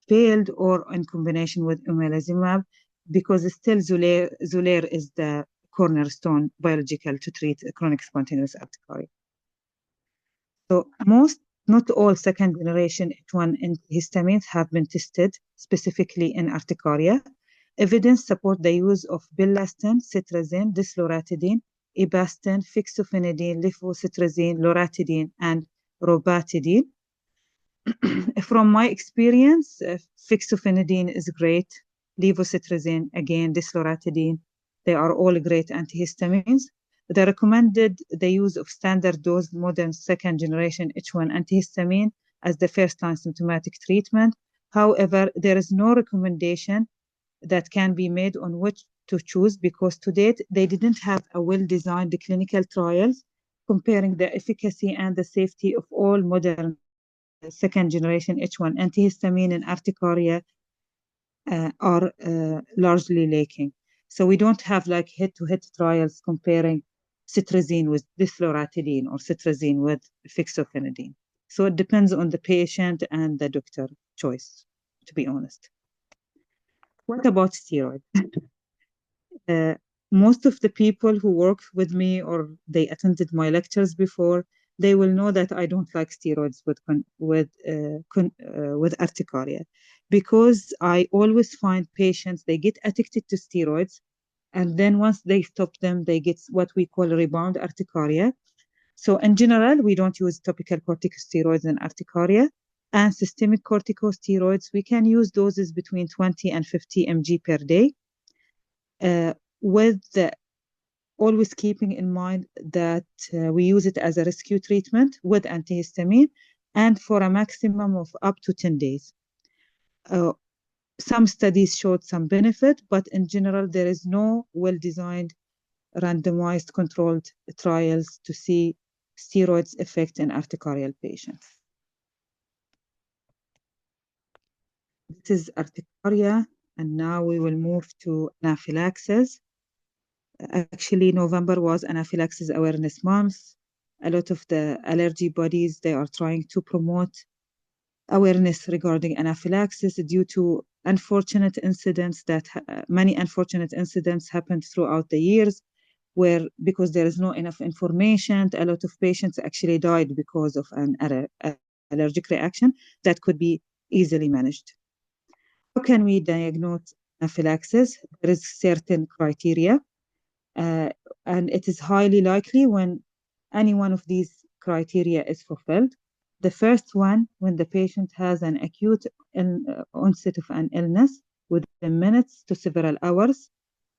failed or in combination with omalizumab, because still Xolair is the cornerstone biological to treat chronic spontaneous urticaria. So not all second generation H1 antihistamines have been tested specifically in urticaria. Evidence support the use of bilastine, cetirizine, disloratadine, ebastine, fixofenadine, levocetirizine, loratadine, and robatadine. From my experience, fixofenadine is great. Levocetirizine, again, disloratadine, they are all great antihistamines. They recommended the use of standard dose modern second generation H1 antihistamine as the first line symptomatic treatment. However, there is no recommendation that can be made on which to choose, because to date, they didn't have a well-designed clinical trials comparing the efficacy and the safety of all modern second generation H1 antihistamine in urticaria are largely lacking. So we don't have like head-to-head trials comparing cetirizine with disloratadine or cetirizine with fixofenadine. So it depends on the patient and the doctor choice, to be honest. What about steroids? Most of the people who work with me or they attended my lectures before, they will know that I don't like steroids with urticaria, because I always find patients, they get addicted to steroids, and then once they stop them, they get what we call rebound urticaria. So in general, we don't use topical corticosteroids in urticaria, and systemic corticosteroids, we can use doses between 20 and 50 mg per day, with always keeping in mind that we use it as a rescue treatment with antihistamine and for a maximum of up to 10 days. Some studies showed some benefit, but in general, there is no well-designed randomized controlled trials to see steroids effect in urticarial patients. This is urticaria, and now we will move to anaphylaxis. Actually, November was Anaphylaxis Awareness Month. A lot of the allergy bodies, they are trying to promote awareness regarding anaphylaxis due to unfortunate incidents many unfortunate incidents happened throughout the years, where because there is no enough information, a lot of patients actually died because of an allergic reaction that could be easily managed. How can we diagnose anaphylaxis? There is certain criteria. And it is highly likely when any one of these criteria is fulfilled. The first one, when the patient has an acute onset of an illness within minutes to several hours,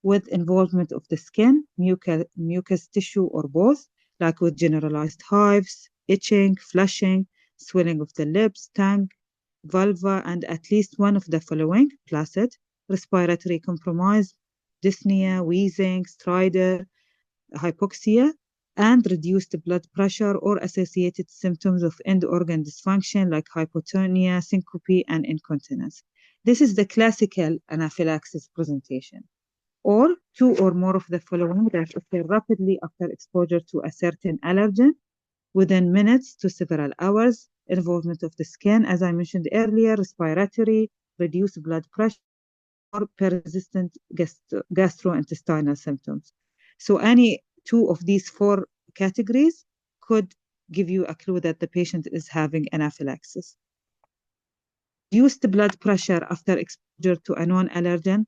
with involvement of the skin, mucous tissue, or both, like with generalized hives, itching, flushing, swelling of the lips, tongue, vulva, and at least one of the following: placid, respiratory compromise, dyspnea, wheezing, stridor, hypoxia, and reduced blood pressure or associated symptoms of end organ dysfunction like hypotonia, syncope, and incontinence. This is the classical anaphylaxis presentation. Or two or more of the following that occur rapidly after exposure to a certain allergen within minutes to several hours, involvement of the skin, as I mentioned earlier, respiratory, reduced blood pressure, or persistent gastrointestinal symptoms. So any two of these four categories could give you a clue that the patient is having anaphylaxis. Reduced blood pressure after exposure to a non-allergen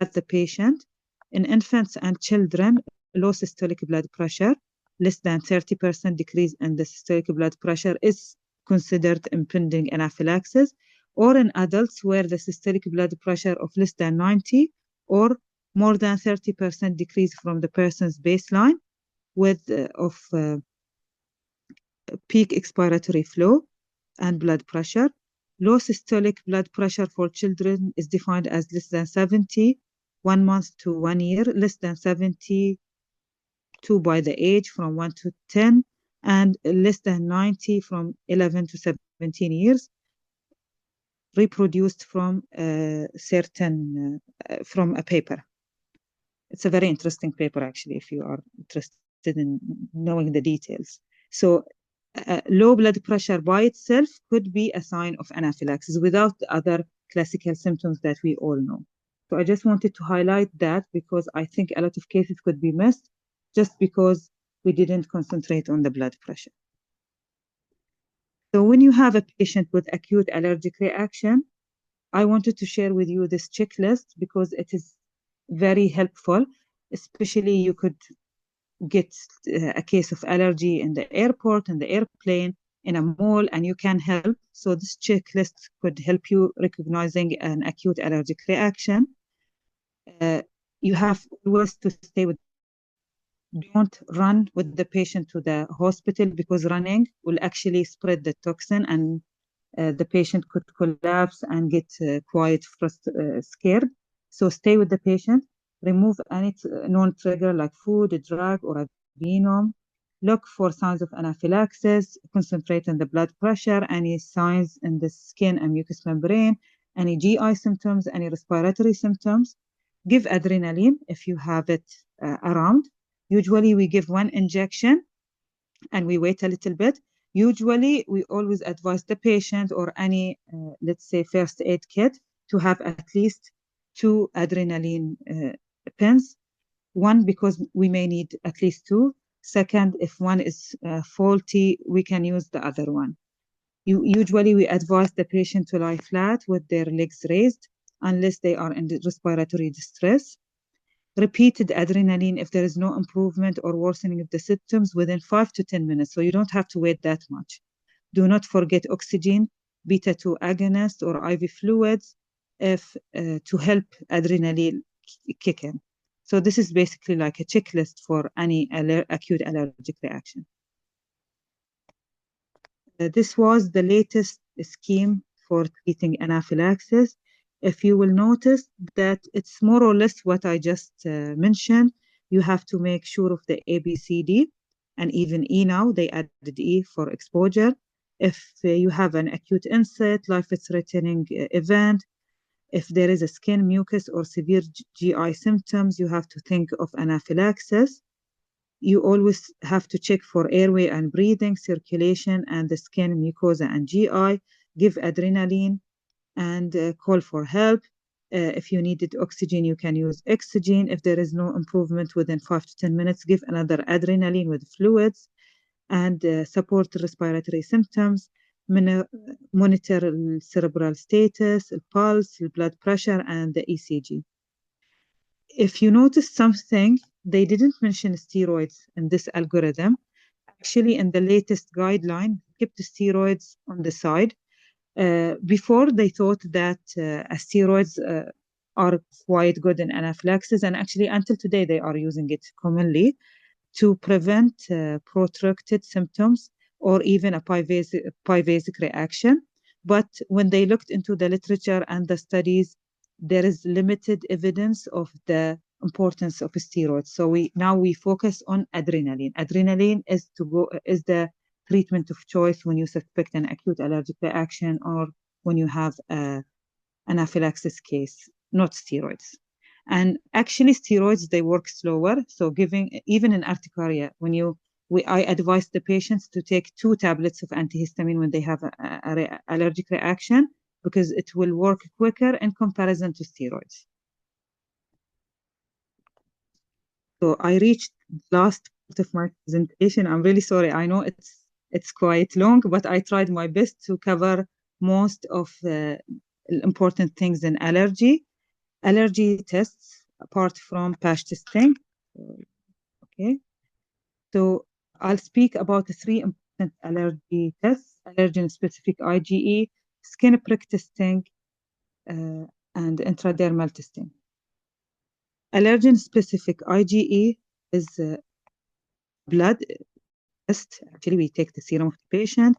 at the patient. In infants and children, low systolic blood pressure, less than 30% decrease in the systolic blood pressure is considered impending anaphylaxis, or in adults where the systolic blood pressure of less than 90 or more than 30% decrease from the person's baseline with peak expiratory flow and blood pressure. Low systolic blood pressure for children is defined as less than 70, 1 month to 1 year, less than 72 by the age from 1 to 10, and less than 90 from 11 to 17 years, reproduced from from a paper. It's a very interesting paper, actually, if you are interested in knowing the details. So low blood pressure by itself could be a sign of anaphylaxis without the other classical symptoms that we all know. So I just wanted to highlight that because I think a lot of cases could be missed just because we didn't concentrate on the blood pressure. So when you have a patient with acute allergic reaction, I wanted to share with you this checklist because it is very helpful, especially you could get a case of allergy in the airport, in the airplane, in a mall, and you can help. So this checklist could help you recognizing an acute allergic reaction. You have always to stay with, don't run with the patient to the hospital because running will actually spread the toxin and the patient could collapse and get quite scared. So stay with the patient, remove any non-trigger like food, a drug, or a venom. Look for signs of anaphylaxis, concentrate on the blood pressure, any signs in the skin and mucous membrane, any GI symptoms, any respiratory symptoms. Give adrenaline if you have it around. Usually we give one injection and we wait a little bit. Usually, we always advise the patient or any, let's say, first aid kit to have at least 2 adrenaline pens. One, because we may need at least 2. Second, if one is faulty, we can use the other one. Usually, we advise the patient to lie flat with their legs raised unless they are in respiratory distress. Repeated adrenaline if there is no improvement or worsening of the symptoms within 5 to 10 minutes. So you don't have to wait that much. Do not forget oxygen, beta-2 agonist or IV fluids to help adrenaline kick in. So this is basically like a checklist for any acute allergic reaction. This was the latest scheme for treating anaphylaxis. If you will notice that it's more or less what I just mentioned, you have to make sure of the A, B, C, D, and even E now, they added E for exposure. If you have an acute inset, life-threatening event, if there is a skin mucus or severe GI symptoms, you have to think of anaphylaxis. You always have to check for airway and breathing, circulation, and the skin, mucosa, and GI. Give adrenaline and call for help. If you needed oxygen, you can use oxygen. If there is no improvement within 5 to 10 minutes, give another adrenaline with fluids and support respiratory symptoms. Monitor cerebral status, pulse, blood pressure, and the ECG. If you notice something, they didn't mention steroids in this algorithm. Actually, in the latest guideline, keep the steroids on the side. Before, they thought that steroids are quite good in anaphylaxis, and actually, until today, they are using it commonly to prevent protracted symptoms or even a pyvasic reaction. But when they looked into the literature and the studies, there is limited evidence of the importance of steroids. So we focus on adrenaline. Adrenaline is the treatment of choice when you suspect an acute allergic reaction or when you have an anaphylaxis case, not steroids. And actually, steroids, they work slower. So even in urticaria, I advise the patients to take 2 tablets of antihistamine when they have an allergic reaction, because it will work quicker in comparison to steroids. So I reached the last part of my presentation. I'm really sorry. I know it's quite long, but I tried my best to cover most of the important things in allergy. Allergy tests, apart from patch testing. Okay. So I'll speak about the 3 important allergy tests: allergen-specific IgE, skin prick testing, and intradermal testing. Allergen-specific IgE is blood test. Actually, we take the serum of the patient.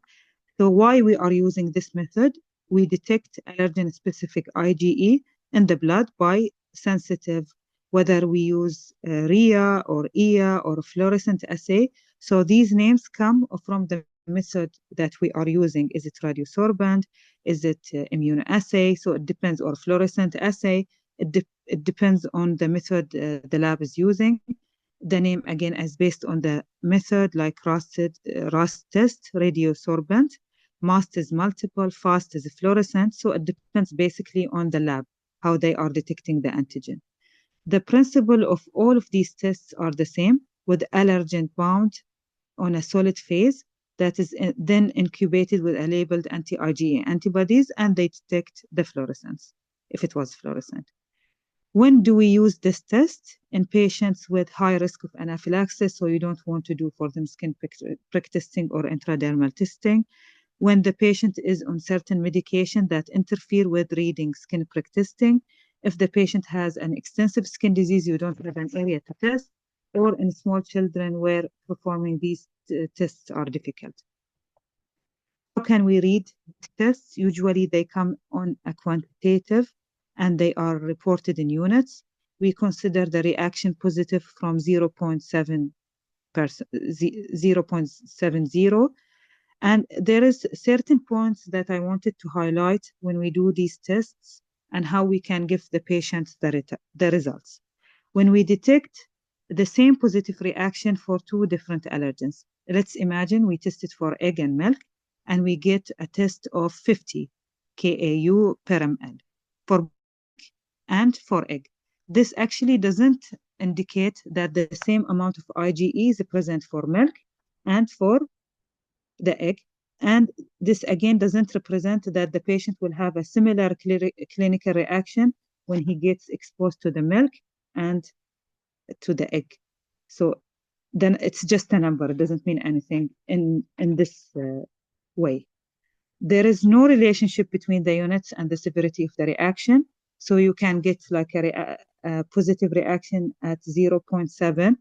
So why we are using this method? We detect allergen-specific IgE in the blood by sensitive, whether we use RIA or EIA or fluorescent assay. So these names come from the method that we are using. Is it radiosorbent? Is it immunoassay? So it depends, or fluorescent assay. It depends on the method the lab is using. The name again is based on the method, like RAS test, radiosorbent. MAST is multiple, FAST is fluorescent. So it depends basically on the lab, how they are detecting the antigen. The principle of all of these tests are the same, with allergen bound on a solid phase that is then incubated with a labeled anti-IgE antibodies, and they detect the fluorescence, if it was fluorescent. When do we use this test? In patients with high risk of anaphylaxis, so you don't want to do for them skin prick testing or intradermal testing. When the patient is on certain medication that interfere with reading skin prick testing. If the patient has an extensive skin disease, you don't have an area to test, or in small children where performing these tests are difficult. How can we read tests? Usually they come on a quantitative and they are reported in units. We consider the reaction positive from 0.70, and there is certain points that I wanted to highlight when we do these tests and how we can give the patients the results. When we detect the same positive reaction for 2 different allergens, let's imagine we tested for egg and milk, and we get a test of 50 KAU per ml for milk and for egg. This actually doesn't indicate that the same amount of IgE is present for milk and for the egg. And this again doesn't represent that the patient will have a similar clinical reaction when he gets exposed to the milk and to the egg. So then it's just a number. It doesn't mean anything in this way. There is no relationship between the units and the severity of the reaction. So you can get like a positive reaction at 0.7.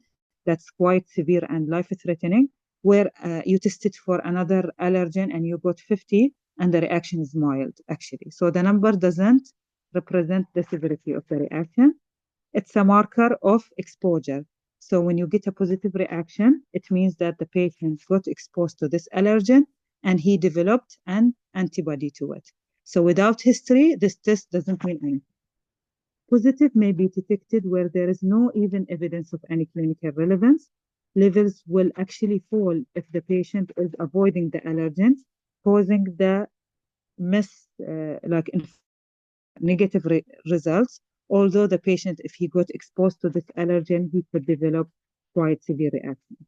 That's quite severe and life-threatening, where you tested for another allergen and you got 50 and the reaction is mild, actually. So the number doesn't represent the severity of the reaction. It's a marker of exposure. So when you get a positive reaction, it means that the patient got exposed to this allergen and he developed an antibody to it. So without history, this test doesn't mean anything. Positive may be detected where there is no even evidence of any clinical relevance. Levels will actually fall if the patient is avoiding the allergens, causing the negative results. Although the patient, if he got exposed to this allergen, he could develop quite severe reaction.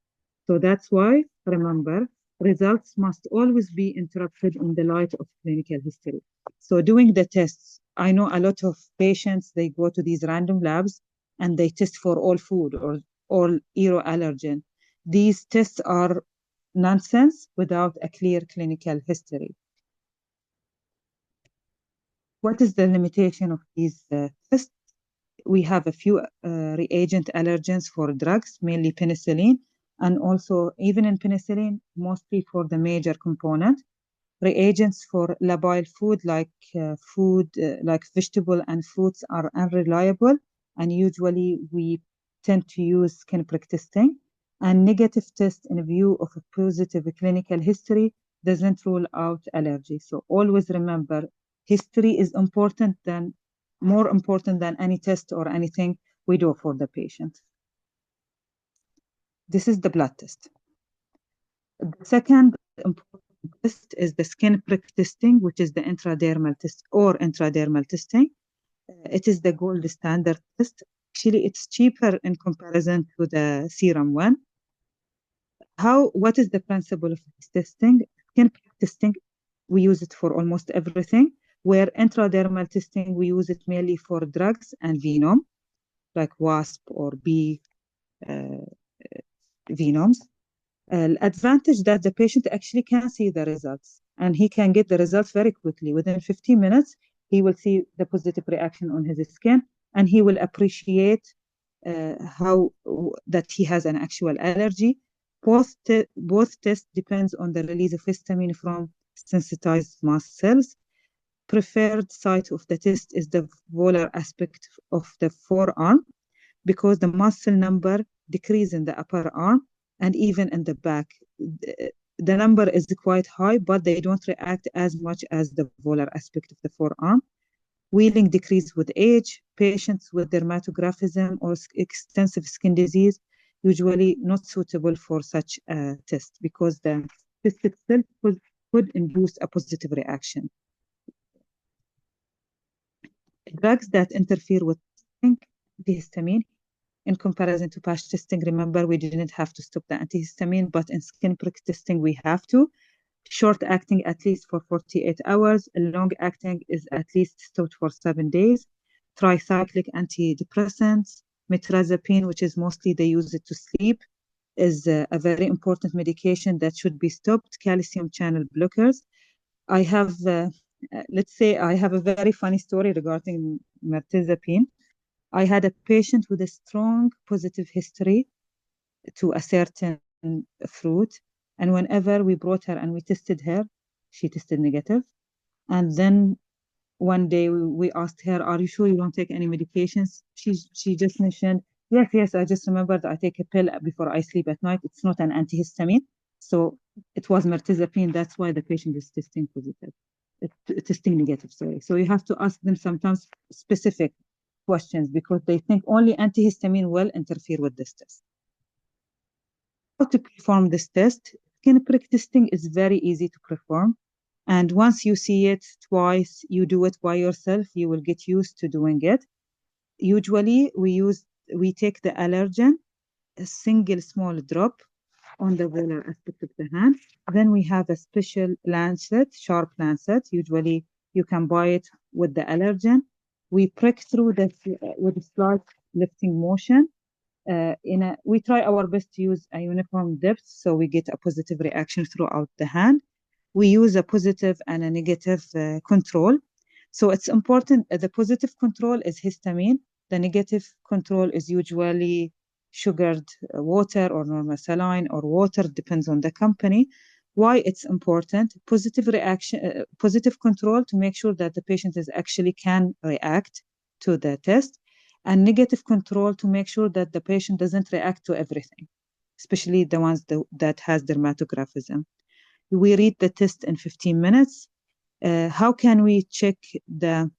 So that's why, remember, results must always be interpreted in the light of clinical history. So doing the tests, I know a lot of patients, they go to these random labs and they test for all food or all allergen. These tests are nonsense without a clear clinical history. What is the limitation of these tests? We have a few reagent allergens for drugs, mainly penicillin, and also even in penicillin, mostly for the major component. Reagents for labile food, like vegetable and fruits, are unreliable and usually we tend to use skin prick testing. And negative test in view of a positive clinical history doesn't rule out allergy. So always remember, history is more important than any test or anything we do for the patient. This is the blood test. The second important test is the skin prick testing, which is the intradermal test or intradermal testing. It is the gold standard test. Actually, it's cheaper in comparison to the serum one. What is the principle of this testing? Skin prick testing, we use it for almost everything, where intradermal testing, we use it mainly for drugs and venom, like wasp or bee venoms. Advantage that the patient actually can see the results, and he can get the results very quickly. Within 15 minutes, he will see the positive reaction on his skin, and he will appreciate that he has an actual allergy. Both tests depends on the release of histamine from sensitized mast cells. Preferred site of the test is the volar aspect of the forearm, because the muscle number decrease in the upper arm and even in the back. The number is quite high, but they don't react as much as the volar aspect of the forearm. Whealing decrease with age. Patients with dermatographism or extensive skin disease usually not suitable for such a test, because the test itself could induce a positive reaction. Drugs that interfere with antihistamine. In comparison to patch testing, remember, we didn't have to stop the antihistamine, but in skin prick testing, we have to. Short acting at least for 48 hours. Long acting is at least stopped for 7 days. Tricyclic antidepressants. Metrazapine, which is mostly they use it to sleep, is a very important medication that should be stopped. Calcium channel blockers. I have, let's say, I have a very funny story regarding mirtazapine. I had a patient with a strong positive history to a certain fruit. And whenever we brought her and we tested her, she tested negative. And then one day we asked her, are you sure you don't take any medications? She just mentioned, yes, I just remembered I take a pill before I sleep at night. It's not an antihistamine. So it was mirtazapine. That's why the patient is testing positive. Testing negative, sorry. So you have to ask them sometimes specific questions, because they think only antihistamine will interfere with this test. How to perform this test? Skin prick testing is very easy to perform. And once you see it twice, you do it by yourself, you will get used to doing it. Usually we take the allergen, a single small drop on the volar aspect of the hand. Then we have a special lancet, sharp lancet. Usually you can buy it with the allergen. We prick through with a slight lifting motion. We try our best to use a uniform depth, so we get a positive reaction throughout the hand. We use a positive and a negative control. So it's important, the positive control is histamine. The negative control is usually sugared water or normal saline or water, depends on the company. Why it's important? Positive control to make sure that the patient actually can react to the test, and negative control to make sure that the patient doesn't react to everything, especially the ones that has dermatographism. We read the test in 15 minutes. How can we check the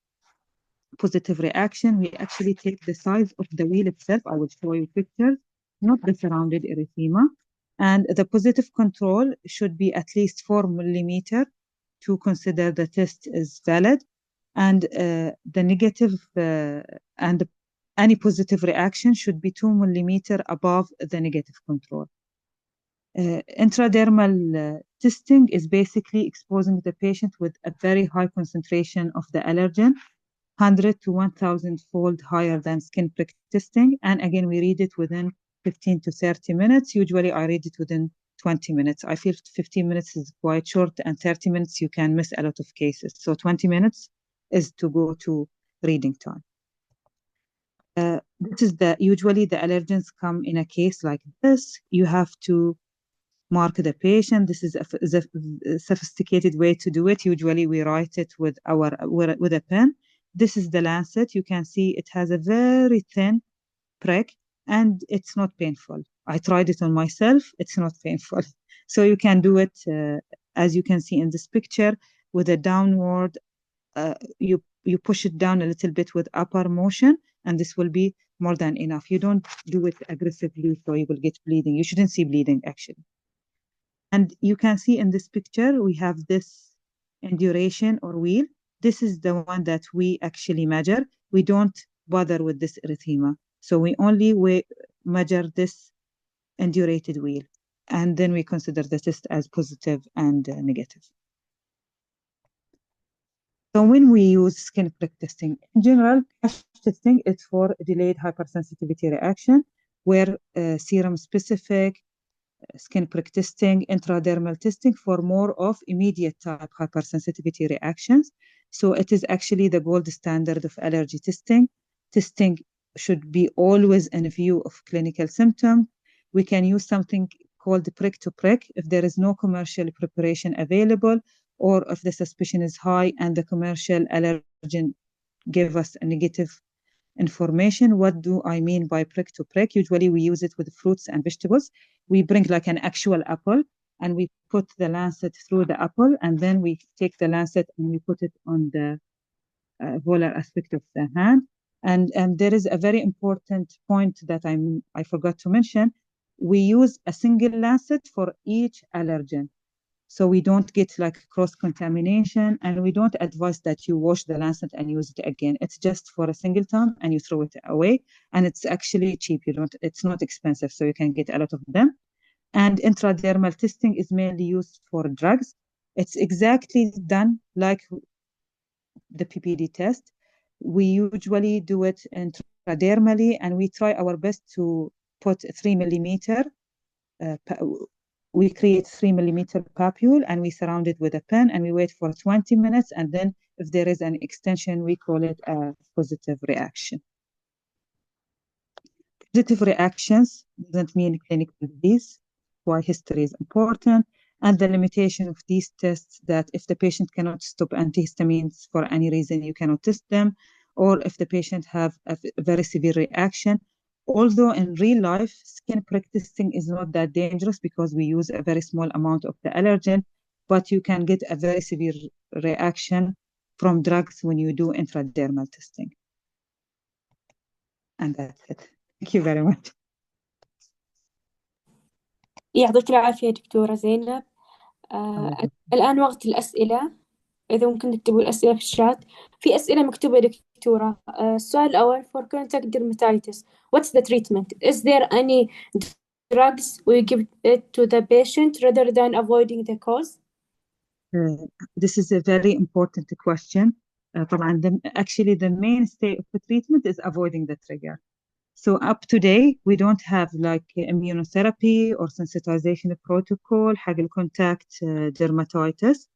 positive reaction? We actually take the size of the wheel itself. I will show you pictures, not the surrounded erythema. And the positive control should be at least 4 millimeter to consider the test is valid. And the negative and any positive reaction should be 2 millimeter above the negative control. Intradermal testing is basically exposing the patient with a very high concentration of the allergen, 100 to 1,000 fold higher than skin prick testing. And again, we read it within 15 to 30 minutes. Usually I read it within 20 minutes. I feel 15 minutes is quite short, and 30 minutes you can miss a lot of cases. So 20 minutes is to go to reading time. This is usually the allergens come in a case like this. You have to mark the patient. This is a sophisticated way to do it. Usually we write it with a pen. this is the lancet. You can see it has a very thin prick and it's not painful. I tried it on myself. It's not painful. So you can do it, as you can see in this picture, with a downward, you push it down a little bit with upper motion, and this will be more than enough. You don't do it aggressively, so you will get bleeding. You shouldn't see bleeding, actually. And you can see in this picture, we have this induration or wheel. This is the one that we actually measure. We don't bother with this erythema. So we only measure this indurated wheel. And then we consider the test as positive and negative. So when we use skin prick testing, in general, patch testing is for delayed hypersensitivity reaction, where serum specific, skin prick testing, intradermal testing for more of immediate type hypersensitivity reactions. So it is actually the gold standard of allergy testing. Testing should be always in view of clinical symptom. We can use something called prick to prick if there is no commercial preparation available, or if the suspicion is high and the commercial allergen give us a negative information. What do I mean by prick to prick? Usually we use it with fruits and vegetables. We bring like an actual apple and we put the lancet through the apple, and then we take the lancet and we put it on the volar aspect of the hand. And there is a very important point that I forgot to mention. We use a single lancet for each allergen. So we don't get like cross-contamination, and we don't advise that you wash the lancet and use it again. It's just for a single time and you throw it away, and it's actually cheap. It's not expensive, so you can get a lot of them. And intradermal testing is mainly used for drugs. It's exactly done like the PPD test. We usually do it intradermally, and we try our best to put 3 millimeter we create 3 millimeter papule and we surround it with a pen and we wait for 20 minutes. And then if there is an extension, we call it a positive reaction. Positive reactions doesn't mean clinical disease, why history is important. And the limitation of these tests, that if the patient cannot stop antihistamines for any reason, you cannot test them, or if the patient have a very severe reaction. Although in real life, skin prick testing is not that dangerous because we use a very small amount of the allergen, but you can get a very severe reaction from drugs when you do intradermal testing. And that's it. Thank you very much. يعطيك العافية دكتورة زينب. الآن وقت الأسئلة، إذا ممكن تكتبوا الأسئلة في الشات. في أسئلة مكتوبة دكتورة. السؤال الأول: for contact dermatitis, what's the treatment? Is there any drugs we give it to the patient rather than avoiding the cause? This is a very important question. Actually, the mainstay of the treatment is avoiding the trigger. So up to date, we don't have like immunotherapy or sensitization protocol, حق contact dermatitis.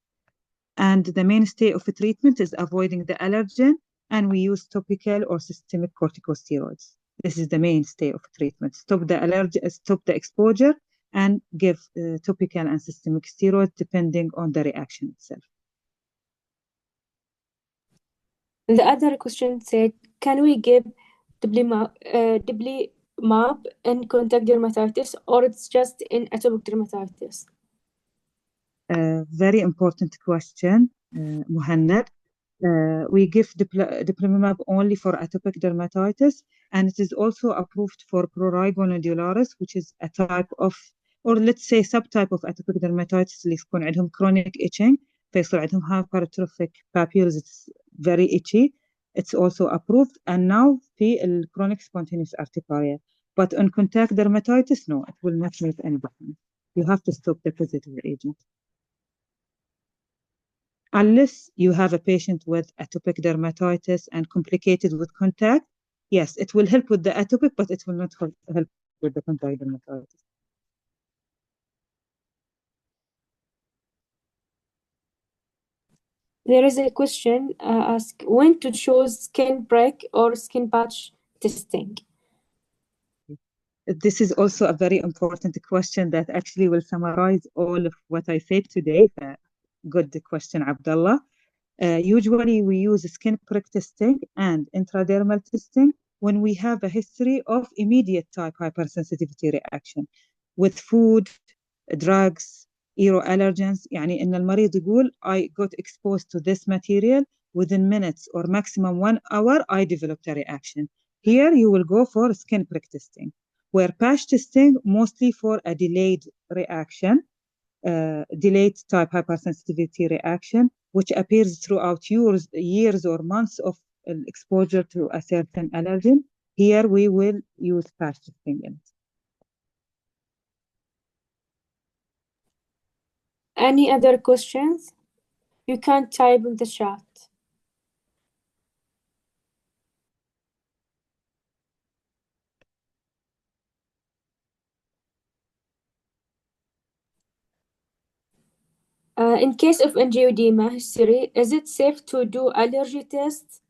And the mainstay of the treatment is avoiding the allergen, and we use topical or systemic corticosteroids. This is the mainstay of treatment. Stop the allergy, stop the exposure, and give topical and systemic steroids depending on the reaction itself. The other question said, can we give dupilumab in contact dermatitis, or it's just in atopic dermatitis? Very important question, Muhannad. We give dupilumab only for atopic dermatitis, and it is also approved for prurigo nodularis, which is a type of, or let's say subtype of atopic dermatitis اللي يكون عندهم chronic itching فيصير عندهم hypertrophic papules. It's very itchy. It's also approved, and now في chronic spontaneous urticaria. But on contact dermatitis, no, it will not make any difference. You have to stop the positive agent. Unless you have a patient with atopic dermatitis and complicated with contact, yes, it will help with the atopic, but it will not help with the contact dermatitis. There is a question ask when to choose skin prick or skin patch testing. This is also a very important question that actually will summarize all of what I said today. Good question, Abdullah. Usually we use skin prick testing and intradermal testing when we have a history of immediate type hypersensitivity reaction with food, drugs, allergens. يعني إن المريض يقول I got exposed to this material within minutes or maximum 1 hour I developed a reaction. Here you will go for skin prick testing, where patch testing mostly for a delayed reaction, delayed type hypersensitivity reaction, which appears throughout years or months of exposure to a certain allergen. Here we will use patch testing in it. Any other questions? You can type in the chat. In case of angioedema history, is it safe to do allergy tests?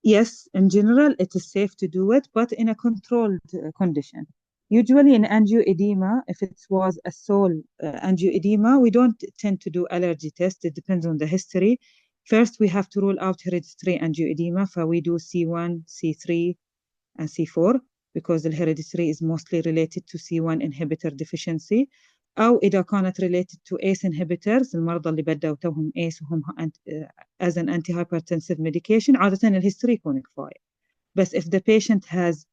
Yes, in general, it is safe to do it, but in a controlled condition. Usually in angioedema, if it was a sole angioedema, we don't tend to do allergy tests. It depends on the history. First, we have to rule out hereditary angioedema, so we do C1, C3, and C4, because the hereditary is mostly related to C1 inhibitor deficiency. أو إذا كانت related to ACE inhibitors، المرضى اللي بدأوا توهم ACE وهم as an antihypertensive medication، عادة الهيستوري يكون كفاية. بس if the patient has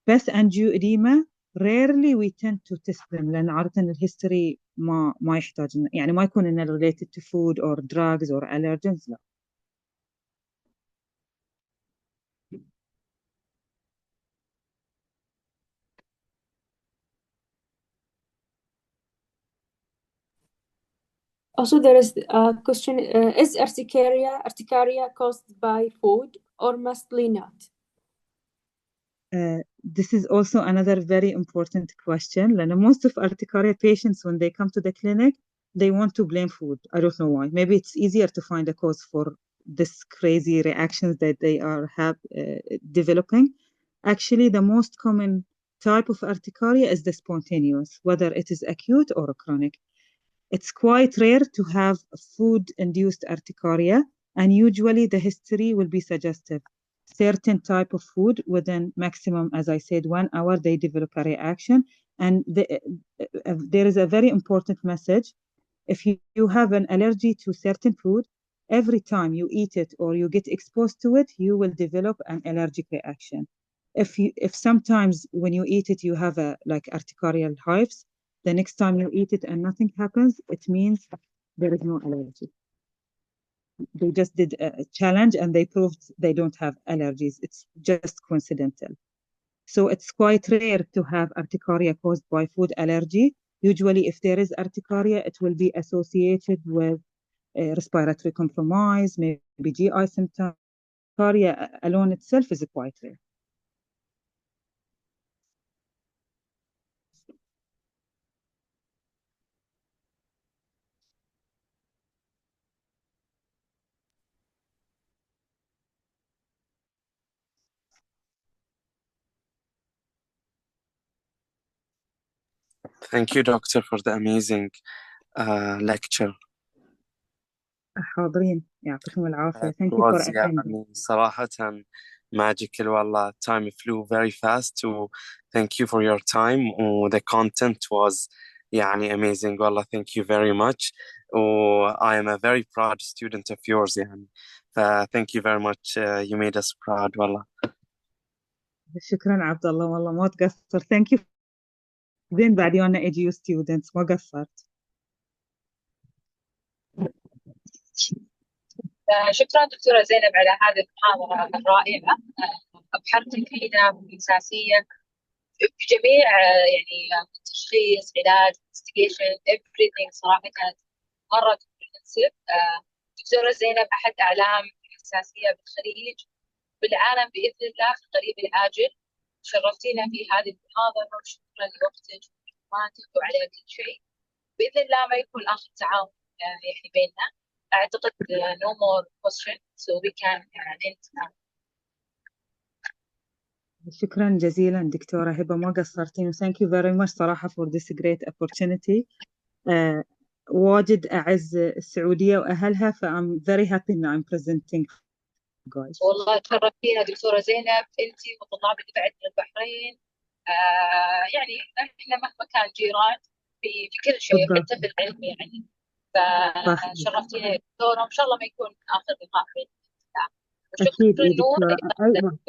بس angioedema, rarely we tend to test them، لأن عادة الهيستوري ما يحتاج، يعني ما يكون إنه related to food or drugs or allergens، لا. Also, there is a question, is urticaria caused by food or mostly not? This is also another very important question. And most of urticaria patients, when they come to the clinic, they want to blame food. I don't know why. Maybe it's easier to find a cause for this crazy reactions that they are developing. Actually, the most common type of urticaria is the spontaneous, whether it is acute or chronic. It's quite rare to have food-induced urticaria, and usually the history will be suggestive. Certain type of food within maximum, as I said, 1 hour, they develop a reaction. And there is a very important message. If you have an allergy to certain food, every time you eat it or you get exposed to it, you will develop an allergic reaction. If sometimes when you eat it, you have like urticarial hives, the next time you eat it and nothing happens, it means there is no allergy. They just did a challenge and they proved they don't have allergies. It's just coincidental. So it's quite rare to have urticaria caused by food allergy. Usually if there is urticaria, it will be associated with respiratory compromise, maybe GI symptoms. Urticaria alone itself is quite rare. Thank you, Doctor, for the amazing lecture. حاضرين يعطيكم العافية. Thank you for was attending. يعني صراحة magical والله. Time flew very fast. Thank you for your time. The content was يعني amazing والله. Thank you very much. I am a very proud student of yours يعني. Thank you very much. You made us proud والله. شكرا عبد الله، والله ما تقصر. Thank you. زين بعد يونا EDU students، ما قصرت. شكرا دكتورة زينب على هذه المحاضرة الرائعة. أبحرتك فينا بالأساسية في جميع يعني التشخيص، علاج، investigation, everything صراحة كانت مرة comprehensive. دكتورة زينب أحد أعلام الحساسية بالخليج بالعالم بإذن الله في القريب العاجل. شرفتينا في هذه المحاضرة وشكرا لوقتك ومعلوماتك وعلى كل شيء. بإذن الله ما يكون آخر تعاون يعني بيننا. أعتقد no more question so we can end now. شكرا جزيلا دكتورة هبة، ما قصرتين. Thank you very much صراحة for this great opportunity. واجد أعز السعودية وأهلها. ف I'm very happy that I'm presenting guys. والله تشرفتينا دكتورة زينب، أنت وطلاب اللي بعد من البحرين. يعني احنا مهما كان جيران في كل شيء، بالضبط. حتى في العلم يعني. صح. فشرفتينا يا دكتورة، وإن شاء الله ما يكون آخر لقاء بيننا. أكيد وشكرا يا نور دكتورة. أيوة.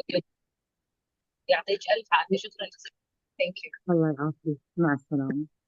يعطيك ألف عافية. شكرا جزيلا. ثانك يو. الله يعافيك. مع السلامة.